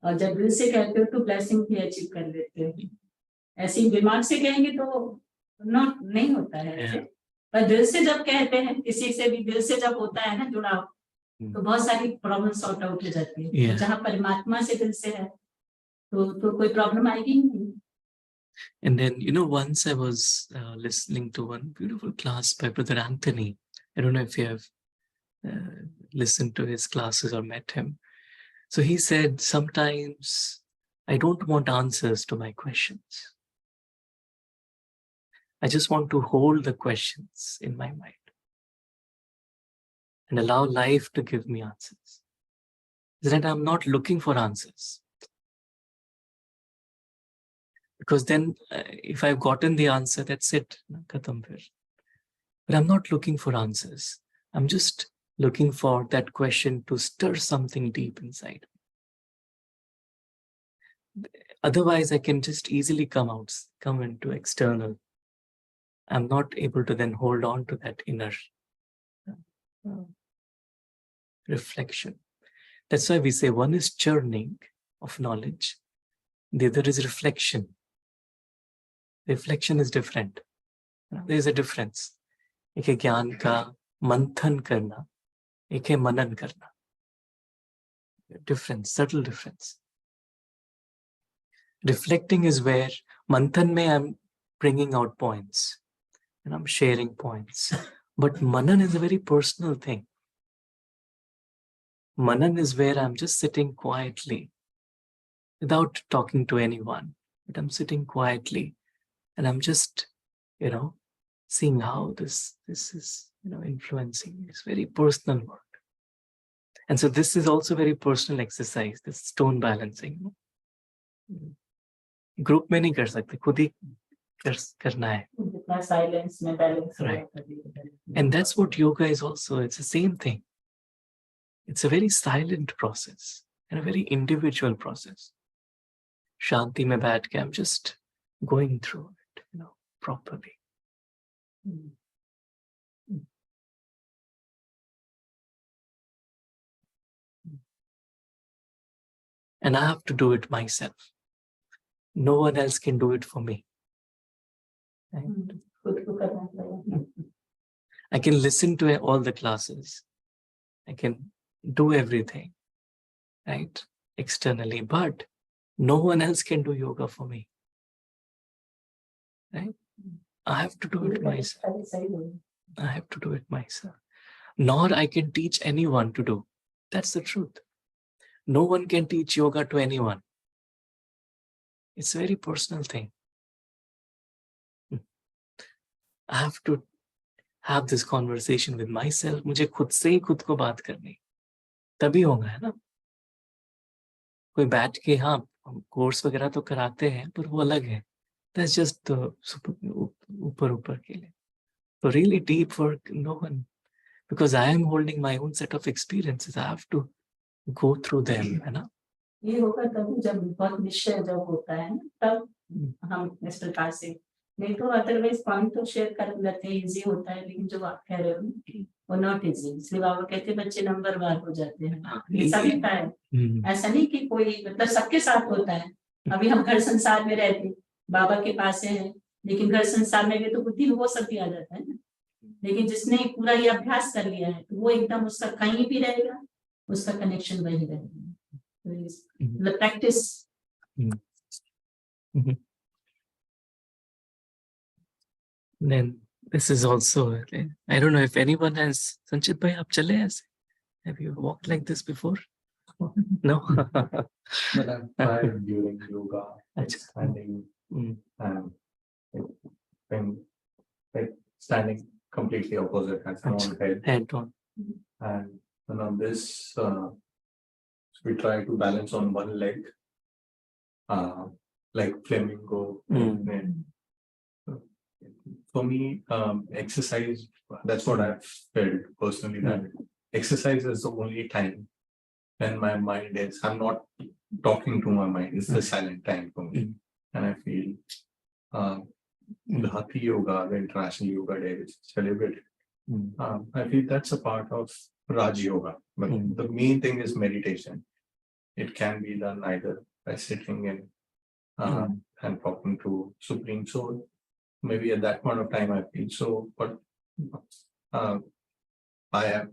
और जब दिल से कहते हो तो ब्लेसिंग भी अचीव कर लेते हो. ऐसे ही दिमाग से कहेंगे तो नॉट नहीं होता है ऐसे. पर दिल से जब कहते हैं, किसी से भी दिल से जब होता है ना जुड़ाव, तो बहुत सारी प्रॉब्लम सॉर्ट आउट हो जाती है. जहाँ परमात्मा से दिल से है तो कोई प्रॉब्लम आएगी ही नहीं.
And then, once I was listening to one beautiful class by Brother Anthony. I don't know if you have listened to his classes or met him. So he said, sometimes I don't want answers to my questions. I just want to hold the questions in my mind and allow life to give me answers. That I'm not looking for answers. Because then if I've gotten the answer, that's it. Khatam phir. But I'm not looking for answers. I'm just looking for that question to stir something deep inside. Otherwise, I can just easily come into external. I'm not able to then hold on to that inner reflection. That's why we say one is churning of knowledge, the other is reflection. Reflection is different. There is a difference. एक है ज्ञान का मंथन करना, एक है मनन करना. Difference, subtle difference. Reflecting is where manthan mein I'm bringing out points and I'm sharing points. But manan is a very personal thing. Manan is where I'm just sitting quietly without talking to anyone, but I'm sitting quietly and I'm just, seeing how this is, influencing. It's very personal work. And so this is also very personal exercise, this stone balancing. Group में नहीं कर सकते, खुद ही करना है.
जितना silence में balance
Right. And that's what yoga is also. It's the same thing. It's a very silent process and a very individual process. Shanti mein baith ke, I'm just going through it, properly. And I have to do it myself. No one else can do it for me. Right?
खुद को करना पड़ेगा.
I can listen to all the classes. I can do everything, right? Externally, but no one else can do yoga for me. Right? I have to do it myself. I have to do it myself. Nor I can teach anyone to do. That's the truth. No one can teach yoga to anyone. It's a very personal thing. I have to have this conversation with myself. मुझे खुद से ही खुद को बात करनी. तभी होगा, है ना? कोई बैठ के हाँ कोर्स वगैरह तो कराते हैं, पर वो अलग है. That's just ऊपर के लिए. So really deep work, no one. Because I am holding my own set of experiences. I have to go through them, है ना?
ये होगा तभी जब बहुत निश्चय जब होता है ना, तब हम इस प्रकार से. नहीं तो अदरवाइज पॉइंट तो शेयर कर लेते हैं, इजी होता है, लेकिन जो आप कह रहे हो वो नॉट इजी. इसलिए बाबा कहते हैं बच्चे नंबर वार हो जाते हैं. ऐसा नहीं है, ऐसा नहीं कि कोई मतलब सबके साथ होता है. अभी हम घर संसार में रहते, बाबा के पास हैं, लेकिन घर संसार में भी तो बुद्धि में वो सब भी आ जाता है ना. लेकिन जिसने पूरा ये अभ्यास कर लिया है, तो वो एकदम उसका कहीं भी रहेगा, उसका कनेक्शन वही रहेगा. The practice.
Then this is also, I don't know if anyone has, Sanchit bhai, aap chale aise? Have you walked like this before? No?
But I've tried during yoga, standing and like standing completely opposite, has no head.
Head on.
And this, we try to balance on one leg, like flamingo. For me, exercise, that's what I've felt personally, that exercise is the only time when my mind is, I'm not talking to my mind, it's the silent time for me. And I feel the Hathi Yoga, the International Yoga Day, which is celebrated, I feel that's a part of Raj Yoga. But the main thing is meditation. It can be done either by sitting in and talking to Supreme Soul. Maybe at that point of time I feel so, but I have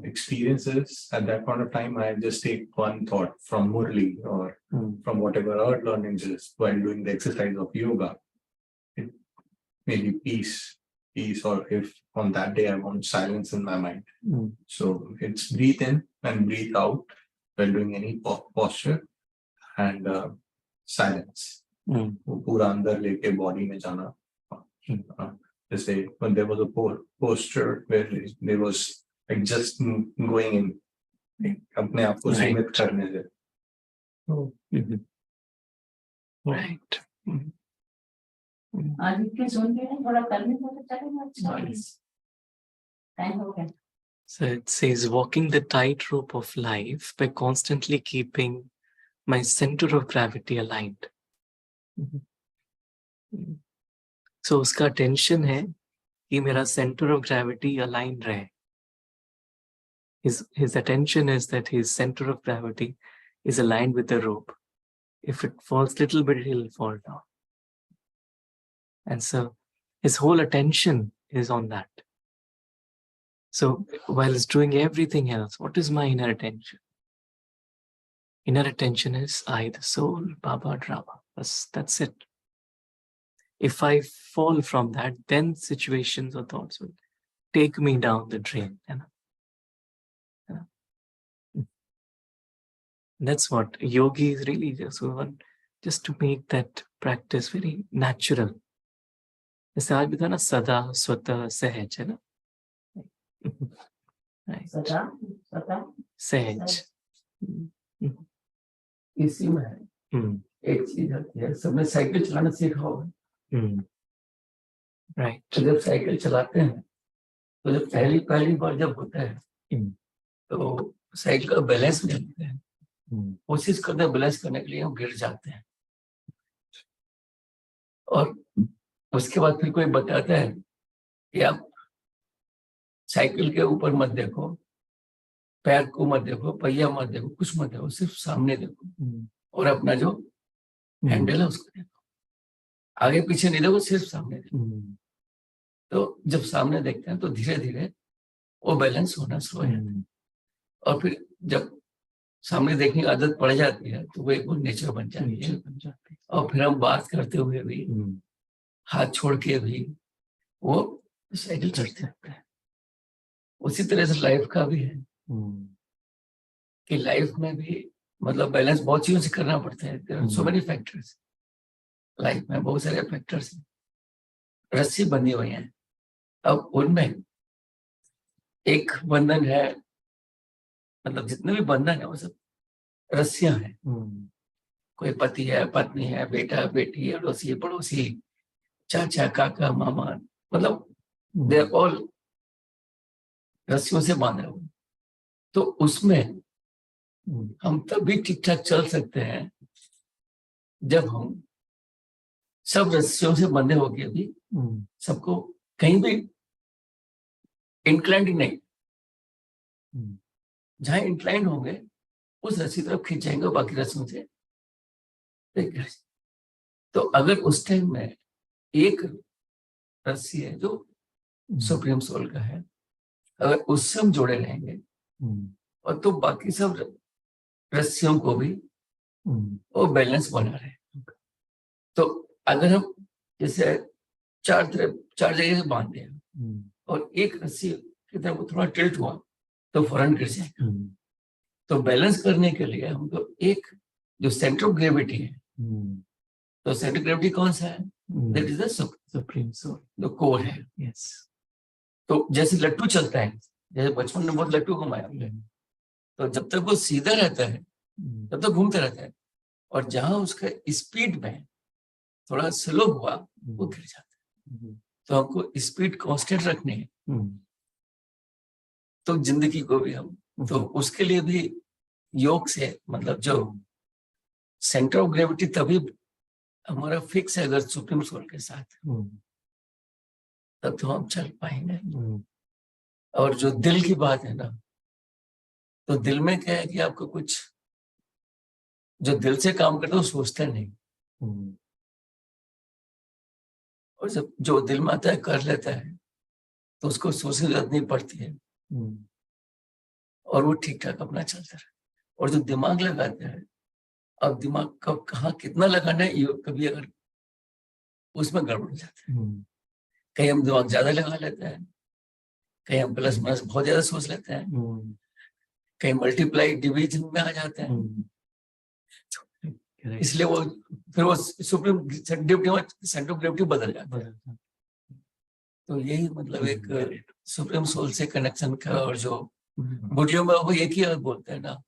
experiences at that point of time. I just take one thought from Murli or from whatever our learnings is while doing the exercise of yoga. It may be peace, or if on that day I want silence in my mind. So it's breathe in and breathe out while doing any posture, and silence. पूरा अंदर लेके body में जाना. जैसे when there was a posture where there was like just going in, अपने आप को सीमित करने से.
Right.
आज के जोन में थोड़ा करने को चलेगा. अच्छा टाइम हो गया.
So it says, walking the tightrope of life by constantly keeping my center of gravity aligned. So उसका attention है कि मेरा center of gravity aligned रहे. His attention is that his center of gravity is aligned with the rope. If it falls little bit, he'll fall down. And so his whole attention is on that. So while he's doing everything else, what is my inner attention? Inner attention is I, the soul, Baba, drama. That's it. If I fall from that, then situations or thoughts will take me down the drain. That's what yogi is really just one just to make that practice very natural. जैसे आज भी था ना, सदा स्वतः सहज, है ना? Right.
सदा सदा
सहज.
इसी में है। एक चीज होती है, सबने साइकिल चलाना सीखा होगा।
Right.
तो जब साइकिल चलाते हैं तो जब पहली बार जब होता है तो साइकिल का बैलेंस नहीं होता है, कोशिश करते हैं बैलेंस करने के लिए, हम गिर जाते हैं। और उसके बाद फिर कोई बताता है कि आप साइकिल के ऊपर मत देखो, पैर को मत देखो, पहिया मत देखो, कुछ मत देखो, सिर्फ सामने देखो और अपना जो हैंडल है उसको देखो, आगे पीछे नहीं देखो, सिर्फ सामने देखो। तो जब सामने देखते हैं तो धीरे धीरे वो बैलेंस होना शुरू हो जाता है। और फिर जब सामने देखने की आदत पड़ जाती है तो वो एक गुड नेचर बन जाती है। और फिर हम बात करते हुए भी, हाथ छोड़ के भी वो साइकिल चलते रहता है। उसी तरह से लाइफ का भी है कि लाइफ में भी मतलब बैलेंस बहुत चीजों से करना पड़ता है। सो मेनी फैक्टर्स, लाइफ में बहुत सारे फैक्टर्स हैं। रस्सी बंधी हुई है, अब उनमें एक बंधन है, मतलब जितने भी बंधन है वो सब रस्सियां हैं। कोई पति है, पत्नी है, बेटा बेटी, अड़ोसी पड़ोसी, चाचा काका मामा, मतलब दे ऑल रस्सियों से बांधे हुए। तो उसमें हम तभी ठीक ठाक चल सकते हैं जब हम सब रस्सियों से बंधे होके भी सबको कहीं भी इंक्लाइंड नहीं, जहां इंक्लाइंड होंगे उस रस्सी तरफ खींचेंगे, बाकी रस्सियों से। तो अगर उस टाइम में एक रस्सी है जो सुप्रीम सोल का है, अगर उससे हम जुड़े रहेंगे और तो बाकी सब रस्सियों को भी वो बैलेंस बना रहे। तो अगर हम जैसे चार जगह से बांधते हैं और एक रस्सी की तरफ थोड़ा टिल्ट हुआ तो फौरन गिर जाएगा। तो बैलेंस करने के लिए हमको एक जो सेंटर ऑफ ग्रेविटी है, तो सेंटर ग्रेविटी कौन सा है? That is the supreme soul, जो कोर है। यस। तो जैसे लट्टू चलता है, जैसे बचपन में बहुत लट्टू घुमाया हमने, तो जब तक वो सीधा रहता है तब तक घूमता रहता है, और जहां उसका स्पीड में थोड़ा स्लो हुआ वो गिर जाता है। तो हमको स्पीड कांस्टेंट रखनी है, तो जिंदगी को भी हम, तो उसके लिए भी योग से, मतलब जो सेंटर ऑफ ग्रेविटी तभी हमारा फिक्स है अगर सुप्रीम सोल के साथ, तब तो हम चल पाएंगे। और जो दिल की बात है ना, तो दिल में क्या है कि आपको कुछ जो दिल से काम करता है वो सोचता नहीं, और जब जो दिल में आता है कर लेता है तो उसको सोचने की जरूरत नहीं पड़ती है, और वो ठीक ठाक अपना चलता रहे। और जो दिमाग लगाता है, अब दिमाग कब कहाँ कितना लगाना है, कभी अगर उसमें गड़बड़ हो जाता है। कहीं हम दिमाग ज्यादा लगा लेते हैं, कहीं हम प्लस माइनस बहुत ज्यादा सोच लेते हैं, कहीं मल्टीप्लाई डिवीजन में आ जाते हैं। इसलिए वो फिर वो सुप्रीम सेंटर ऑफ ग्रेविटी बदल जाता है। तो यही मतलब एक सुप्रीम सोल से कनेक्शन का। और जो बुढ़ियों में वो एक ही बात बोलते हैं ना,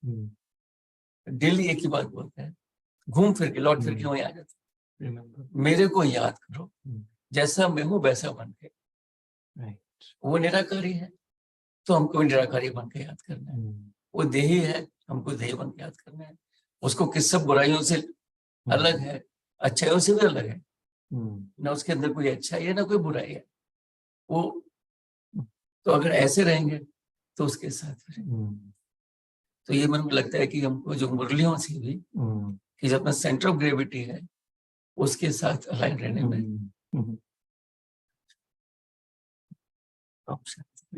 डेली एक ही बात बोलते हैं, घूम फिर के लौट फिर के वहीं आ जाते हैं, मेरे को याद करो, जैसा मैं हूं वैसा बन के। वो निराकारी है तो हमको भी निराकारी बन के याद करना है। वो देही है, हमको देही बन के याद करना है। उसको किस सब बुराइयों से अलग है, अच्छाइयों से भी अलग है, ना उसके अंदर कोई अच्छाई है ना कोई बुराई है वो। तो अगर ऐसे रहेंगे तो उसके साथ तो ये मन में लगता है कि हमको जो मुरलियों से भी कि जब अपना सेंटर ऑफ ग्रेविटी है उसके साथ अलाइन रहने में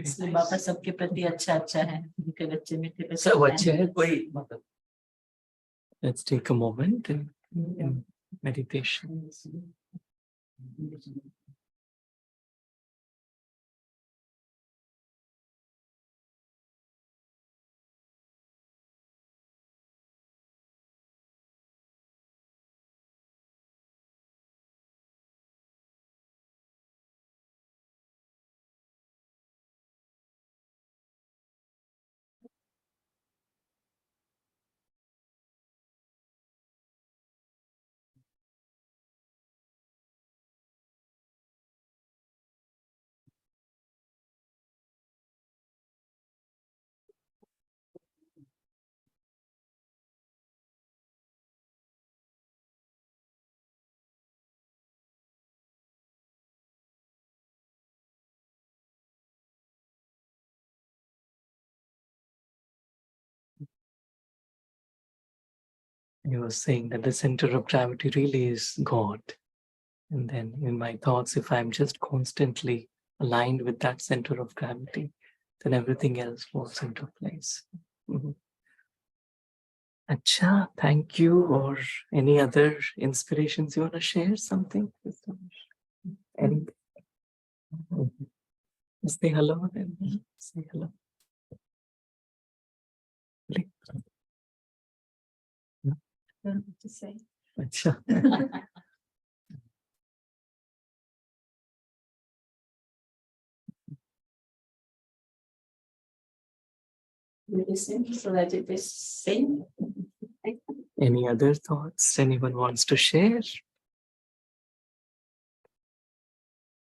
इसलिए बाबा सबके प्रति अच्छा अच्छा है, उनके बच्चे मीठे बच्चे
सब अच्छे हैं। कोई मतलब let's take a moment in meditation. you were saying that the center of gravity really is God. And then in my thoughts, if I'm just constantly aligned with that center of gravity, then everything else falls into place. Mhm. Acha, thank you. Or any other inspirations you want to share? Something? Any? Say hello then. Say hello.
To say.
Acha.
We listen so that it is same.
Any other thoughts anyone wants to share?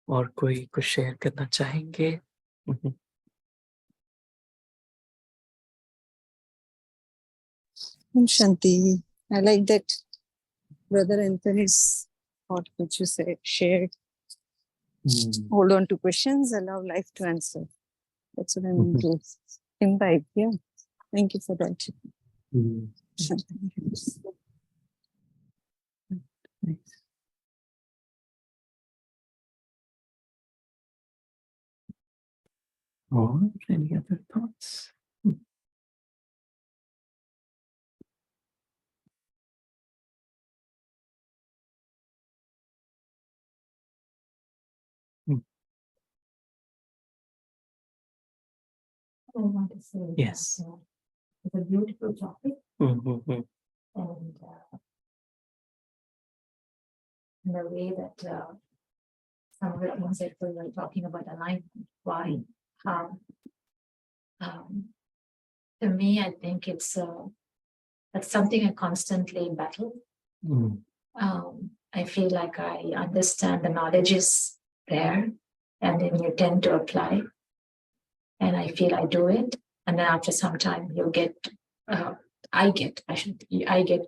और कोई कुछ share करना चाहेंगे?
Shanti, I like that Brother Anthony's thought which you say shared. Hold on to questions, allow life to answer. That's what I mean to imbibe. Yeah. Thank you for that. Shanti.
Or any other thoughts?
I want to say
Yes.
that, it's a beautiful topic,
Mhm.
and in the way that some of the things that we were talking about alignment, why, how. To me, I think it's that's something I constantly battle. I feel like I understand the knowledge is there, and then you tend to apply. And I feel I do it, and then after some time, I get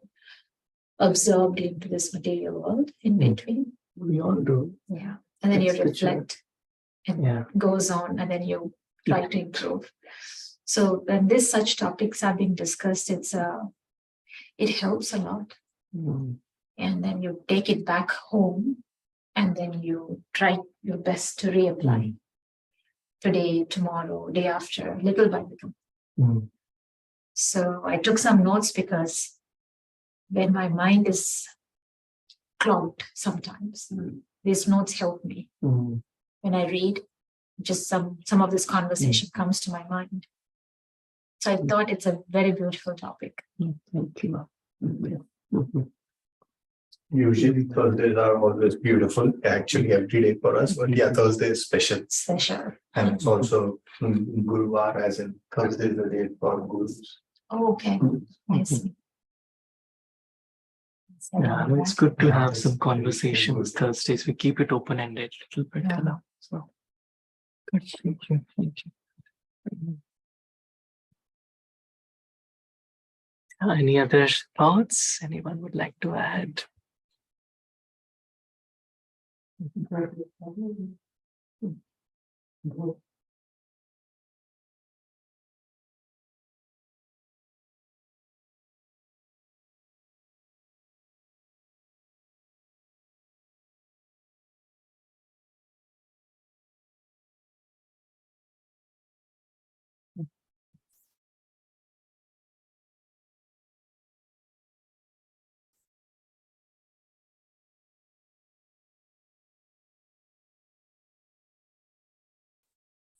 absorbed into this material world in between.
We all do.
Yeah, and then
That's
you
the truth.
reflect, and
Yeah.
goes on, and then you try to improve. So when such topics are being discussed, it helps a lot. And then you take it back home, and then you try your best to reapply today, tomorrow, day after, little by little. So I took some notes because when my mind is clogged sometimes, these notes help me. When I read, just some of this conversation comes to my mind. So I thought it's a very beautiful topic.
Thank you.
Usually Thursdays are always beautiful, actually every day for us, but yeah, Thursday is special.
Special.
And it's also Guruvar, as in Thursday is the day for Gurus.
Oh, okay. Yes.
Yeah, no, it's good to have some conversations Thursdays. We keep it open-ended a little bit.
Yeah.
So good. Thank you. Thank you. Any other thoughts anyone would like to add?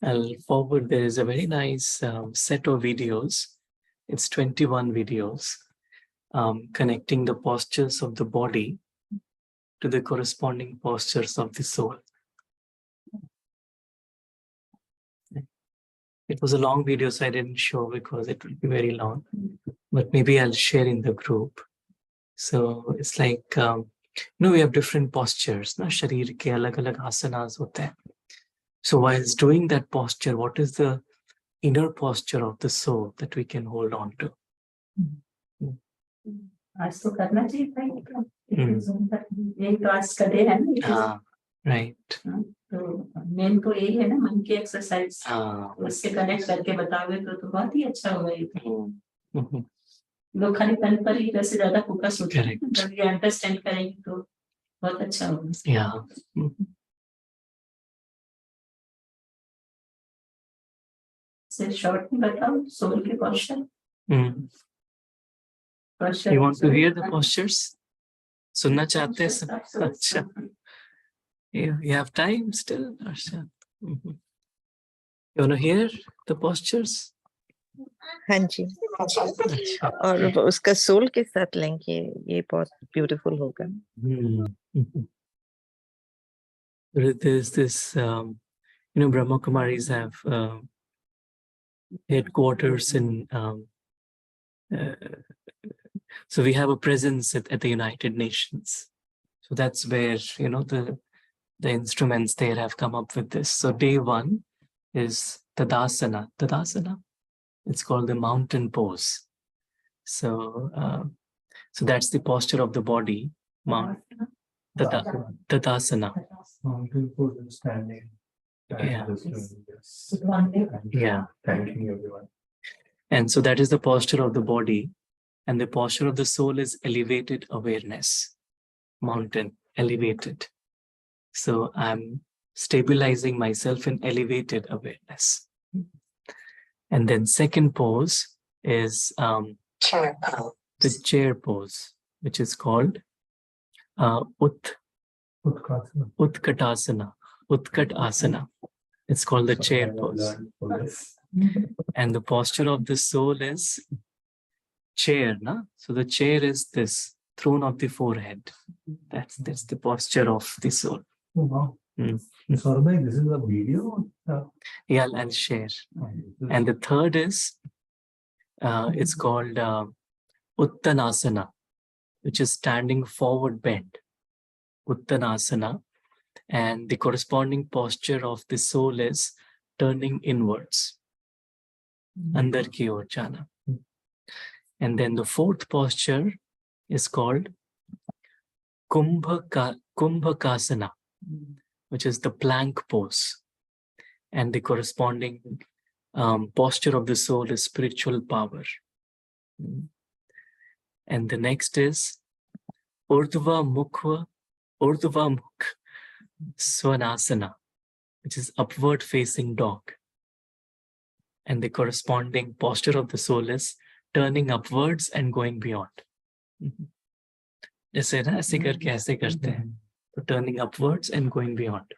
I'll forward. There is a very nice set of videos. It's 21 videos connecting the postures of the body to the corresponding postures of the soul. It was a long video, so I didn't show because it will be very long, but maybe I'll share in the group. So it's like, we have different postures. Na? Sharir ke alag-alag asanas hote hain. So whilst doing that posture, what is the inner posture of the soul that we can hold on to?
आज तो करना चाहिए था यही तो आज का day है ना.
Right.
तो मेन तो यही है ना, मन की एक्सरसाइज. उससे कनेक्ट करके बताओगे तो बहुत ही अच्छा होगा ये. लोग खाली तन पर ही वैसे ज्यादा फोकस होता है,
Correct.
जब ये अंडरस्टैंड करेंगे तो बहुत अच्छा होगा।
Yeah.
से शॉर्ट में बताओ सोल के question.
You want to hear the postures? सुनना चाहते हैं सब? अच्छा. You have time still, Arsha? You want to hear the postures?
हाँ जी, और उसका सोल के साथ लेंगे, ये बहुत ब्यूटीफुल होगा।
There's this, Brahma Kumaris have headquarters in, so we have a presence at the United Nations. So that's where, the instruments there have come up with this. So day 1 is Tadasana. Tadasana, it's called the mountain pose. So, so that's the posture of the body. Tadasana.
Mountain pose and standing.
Yeah.
Yeah. Thanking everyone.
And so that is the posture of the body. And the posture of the soul is elevated awareness. Mountain, elevated. So I'm stabilizing myself in elevated awareness. And then second pose is the chair pose, which is called Utkatasana. Utkat Asana. It's called the chair pose. And the posture of the soul is chair, na? So the chair is this throne of the forehead. That's the posture of the soul.
Oh, wow. Saurabh, this is a video?
Yeah, I'll share. And the third is, it's called Uttanasana, which is standing forward bend. Uttanasana. And the corresponding posture of the soul is turning inwards. Andar ki or jana. And then the fourth posture is called Kumbhakasana, which is the plank pose. And the corresponding posture of the soul is spiritual power. And the next is Urdhva Mukha Svanasana, which is upward facing dog. And the corresponding posture of the soul is turning upwards and going beyond. जैसे ना ऐसे करके ऐसे करते हैं तो turning upwards and going beyond.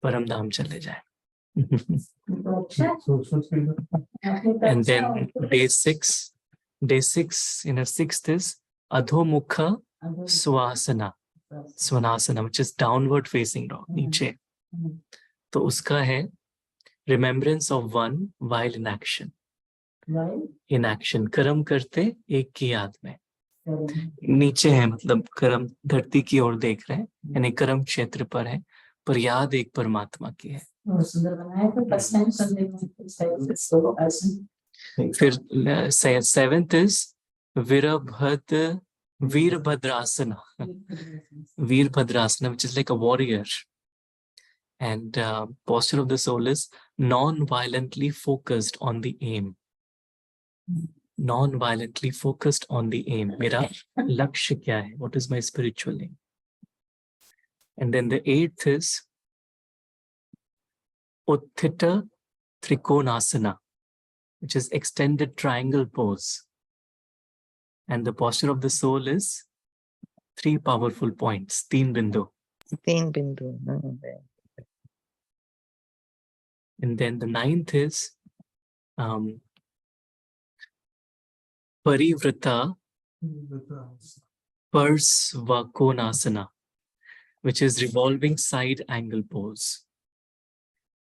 परम धाम चले जाए. And then day 6, sixth is Adhomukha Svanasana, which is downward facing dog, नीचे. तो उसका है remembrance of one while in action. In action, कर्म करते एक की याद में. नीचे है मतलब कर्म धरती की ओर देख रहे हैं, यानी कर्म क्षेत्र पर है, पर याद एक परमात्मा की है. फिर 7th is Veerbhadrasana. Veerbhadrasana, which is like a warrior. And posture of the soul is non-violently focused on the aim. Non-violently focused on the aim. Mera lakshya kya hai? What is my spiritual aim? And then the 8th is Utthita Trikonasana, which is extended triangle pose. And the posture of the soul is 3 powerful points, Teen Bindu.
Teen Bindu.
And then the 9th is Parivrata Parsvakonasana, which is revolving side angle pose.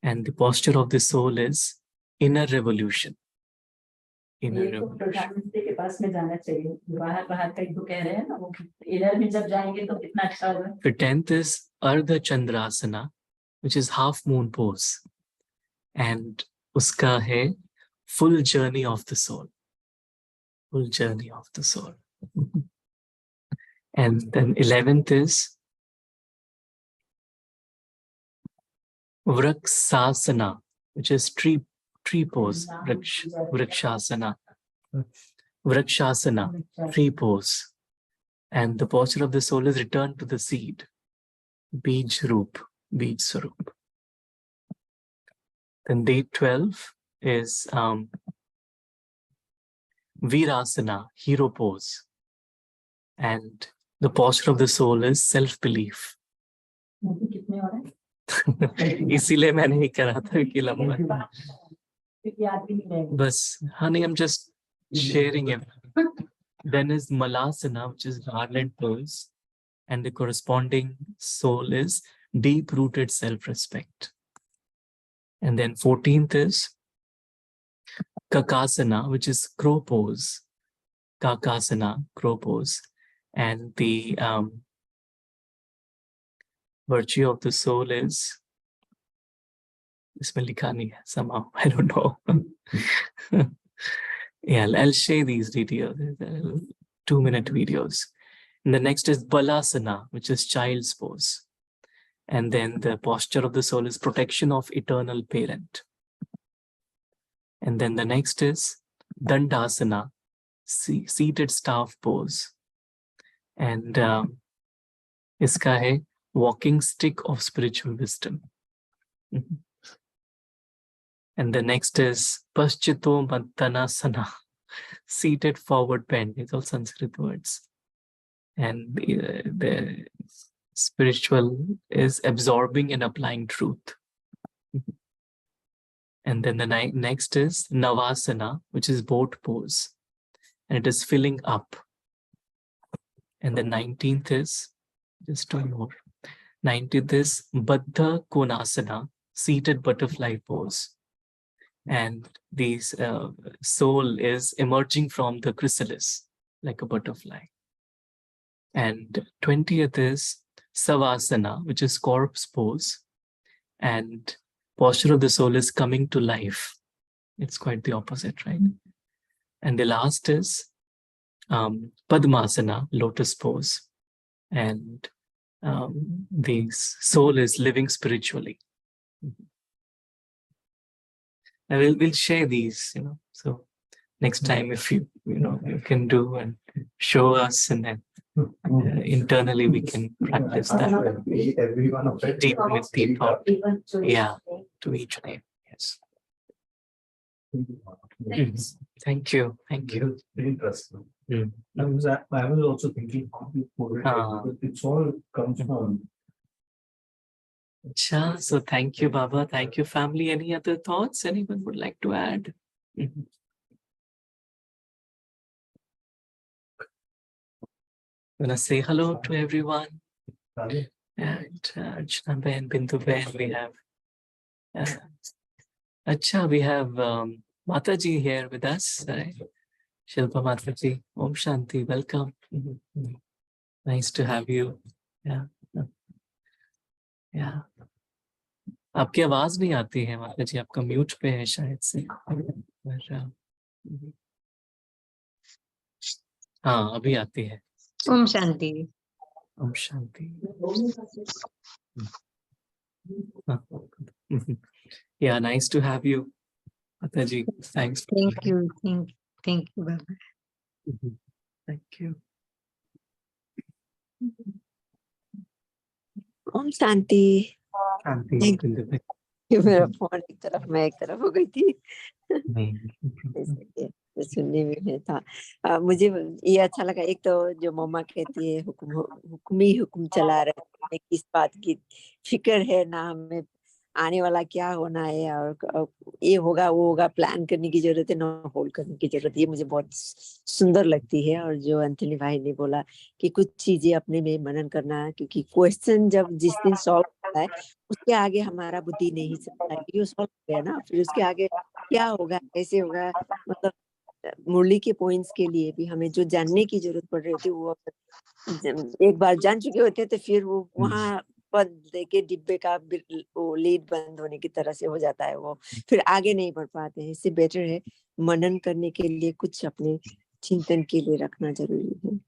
And the posture of the soul is inner revolution. Inner revolution.
प्रधानमंत्री के पास में जाना चाहिए. बाहर कहीं तो कह रहे हैं ना, वो इधर में जब जाएंगे तो कितना अच्छा होगा.
The 10th is Ardha Chandrasana, which is half moon pose. And uska hai full journey of the soul. Full journey of the soul. And then 11th is Vrikshasana, which is tree pose, Vrikshasana. Vrakshasana, tree pose. And the posture of the soul is return to the seed. Bij Roop, Bij Swarup. Then day 12 is Virasana, hero pose. And the posture of the soul is self-belief.
कितने हो रहा है
इसीलिए मैंने ही करा था कि लंबा है।
क्योंकि याद भी नहीं रहेगा
बस, honey, I'm just sharing it. Then is Malasana, which is garland pose. And the corresponding soul is deep-rooted self-respect. And then 14th is Kakasana, which is crow pose. Kakasana, crow pose. And the virtue of the soul is, इसमें लिखा नहीं है somehow, I don't know. Yeah, I'll share these details, 2-minute videos. And the next is Balasana, which is child's pose. And then the posture of the soul is protection of eternal parent. And then the next is Dandasana, seated staff pose. And iska hai walking stick of spiritual wisdom. And the next is Paschito Mantanasana, seated forward bend. These all Sanskrit words. And the spiritual is absorbing and applying truth. And then the next is Navasana, which is boat pose. And it is filling up. And the 19th is, just two more. 19th is Baddha Konasana, seated butterfly pose. And this soul is emerging from the chrysalis like a butterfly. And 20th is Savasana, which is corpse pose. And posture of the soul is coming to life. It's quite the opposite, right? And the last is Padmasana, lotus pose. And the soul is living spiritually. And we'll share these, so next time if you can do and show us, and then internally we can practice that.
Everyone of it.
Deep with deep thought. Yeah, to each name. Yes. Thank you. Thank you.
Very interesting. I was also thinking how you put it, because it's all comes from.
So thank you, Baba. Thank you, family. Any other thoughts anyone would like to add? Gonna say hello to everyone. And Archana Ben, Bindu Ben, we have we have Mataji here with us, right? Shilpa Mataji, Om Shanti, welcome. Nice to have you. Yeah. आपकी आवाज नहीं आती है माता जी, आपका mute पे है शायद से। हाँ, अभी आती है।
Om Shanti.
Om Shanti. Yeah, nice to have you, Mataji. Thanks.
Thank you, Baba.
Thank you.
Om Shanti.
शांति।
मेरा फोन एक तरफ मैं एक तरफ हो गई थी। सुनने में था। मुझे ये अच्छा लगा, एक तो जो मम्मा कहती है हुक्म ही हुक्म चला रहे हैं, किस बात की फिक्र है ना, हमें आने वाला क्या होना है और ये होगा वो होगा, प्लान करने की जरूरत है ना होल्ड करने की जरूरत है। ये मुझे बहुत सुंदर लगती है। और जो एंथनी भाई ने बोला कि कुछ चीजें अपने में मनन करना, क्योंकि क्वेश्चन जब जिस दिन सॉल्व होता है उसके आगे हमारा बुद्धि नहीं चलता है, ये सॉल्व हो गया ना, फिर उसके आगे क्या होगा कैसे होगा। मतलब मुरली के पॉइंट्स के लिए भी हमें जो जानने की जरूरत पड़ रही होती है वो एक बार जान चुके होते हैं तो फिर वो वहाँ बंद के डिब्बे का वो लीड बंद होने की तरह से हो जाता है, वो फिर आगे नहीं बढ़ पाते हैं। इससे बेटर है मनन करने के लिए कुछ अपने चिंतन के लिए रखना जरूरी है,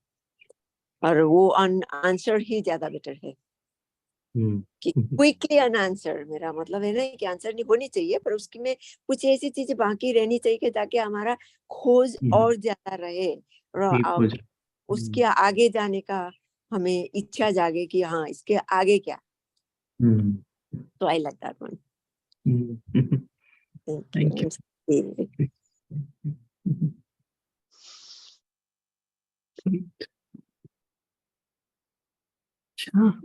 और वो आंसर ही ज्यादा बेटर है। कि क्विकली एन आंसर, मेरा मतलब है ना कि आंसर नहीं होनी चाहिए, पर उसकी में कुछ ऐसी चीजें बाकी रहनी चाहिए कि ताकि हमारा खोज और ज्यादा रहे और उसके आगे जाने का हमें इच्छा जागे कि हाँ इसके आगे क्या। तो I like that one.
Thank you.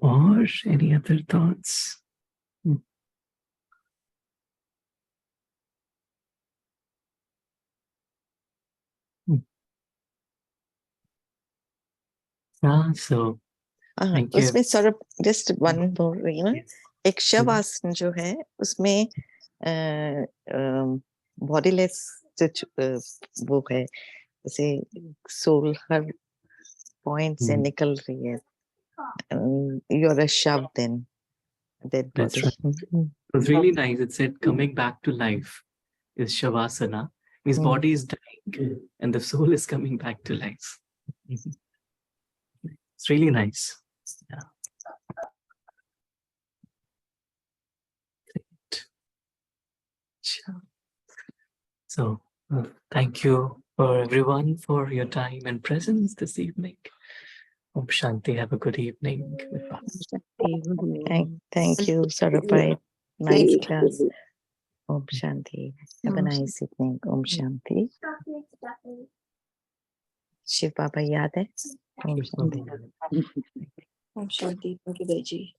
Or any other thoughts? So thank you.
उसमें सौरभ जस्ट वन बोल रही हूँ, एक शवासन जो है उसमें बॉडीलेस वो है, जैसे सोल हर पॉइंट से निकल रही है, you're a shav then, dead
That's
body.
right. It was really nice. It said coming back to life is Shavasana. His body is dying and the soul is coming back to life. It's really nice. Yeah. Great. So thank you for everyone for your time and presence this evening. Om Shanti. Have a good evening.
Thank you, Sarabhai. Nice class. Om Shanti. Have a nice evening. Om Shanti. Shiv Baba याद है? Om Shanti.
Om Shanti, Bhagavad Ji.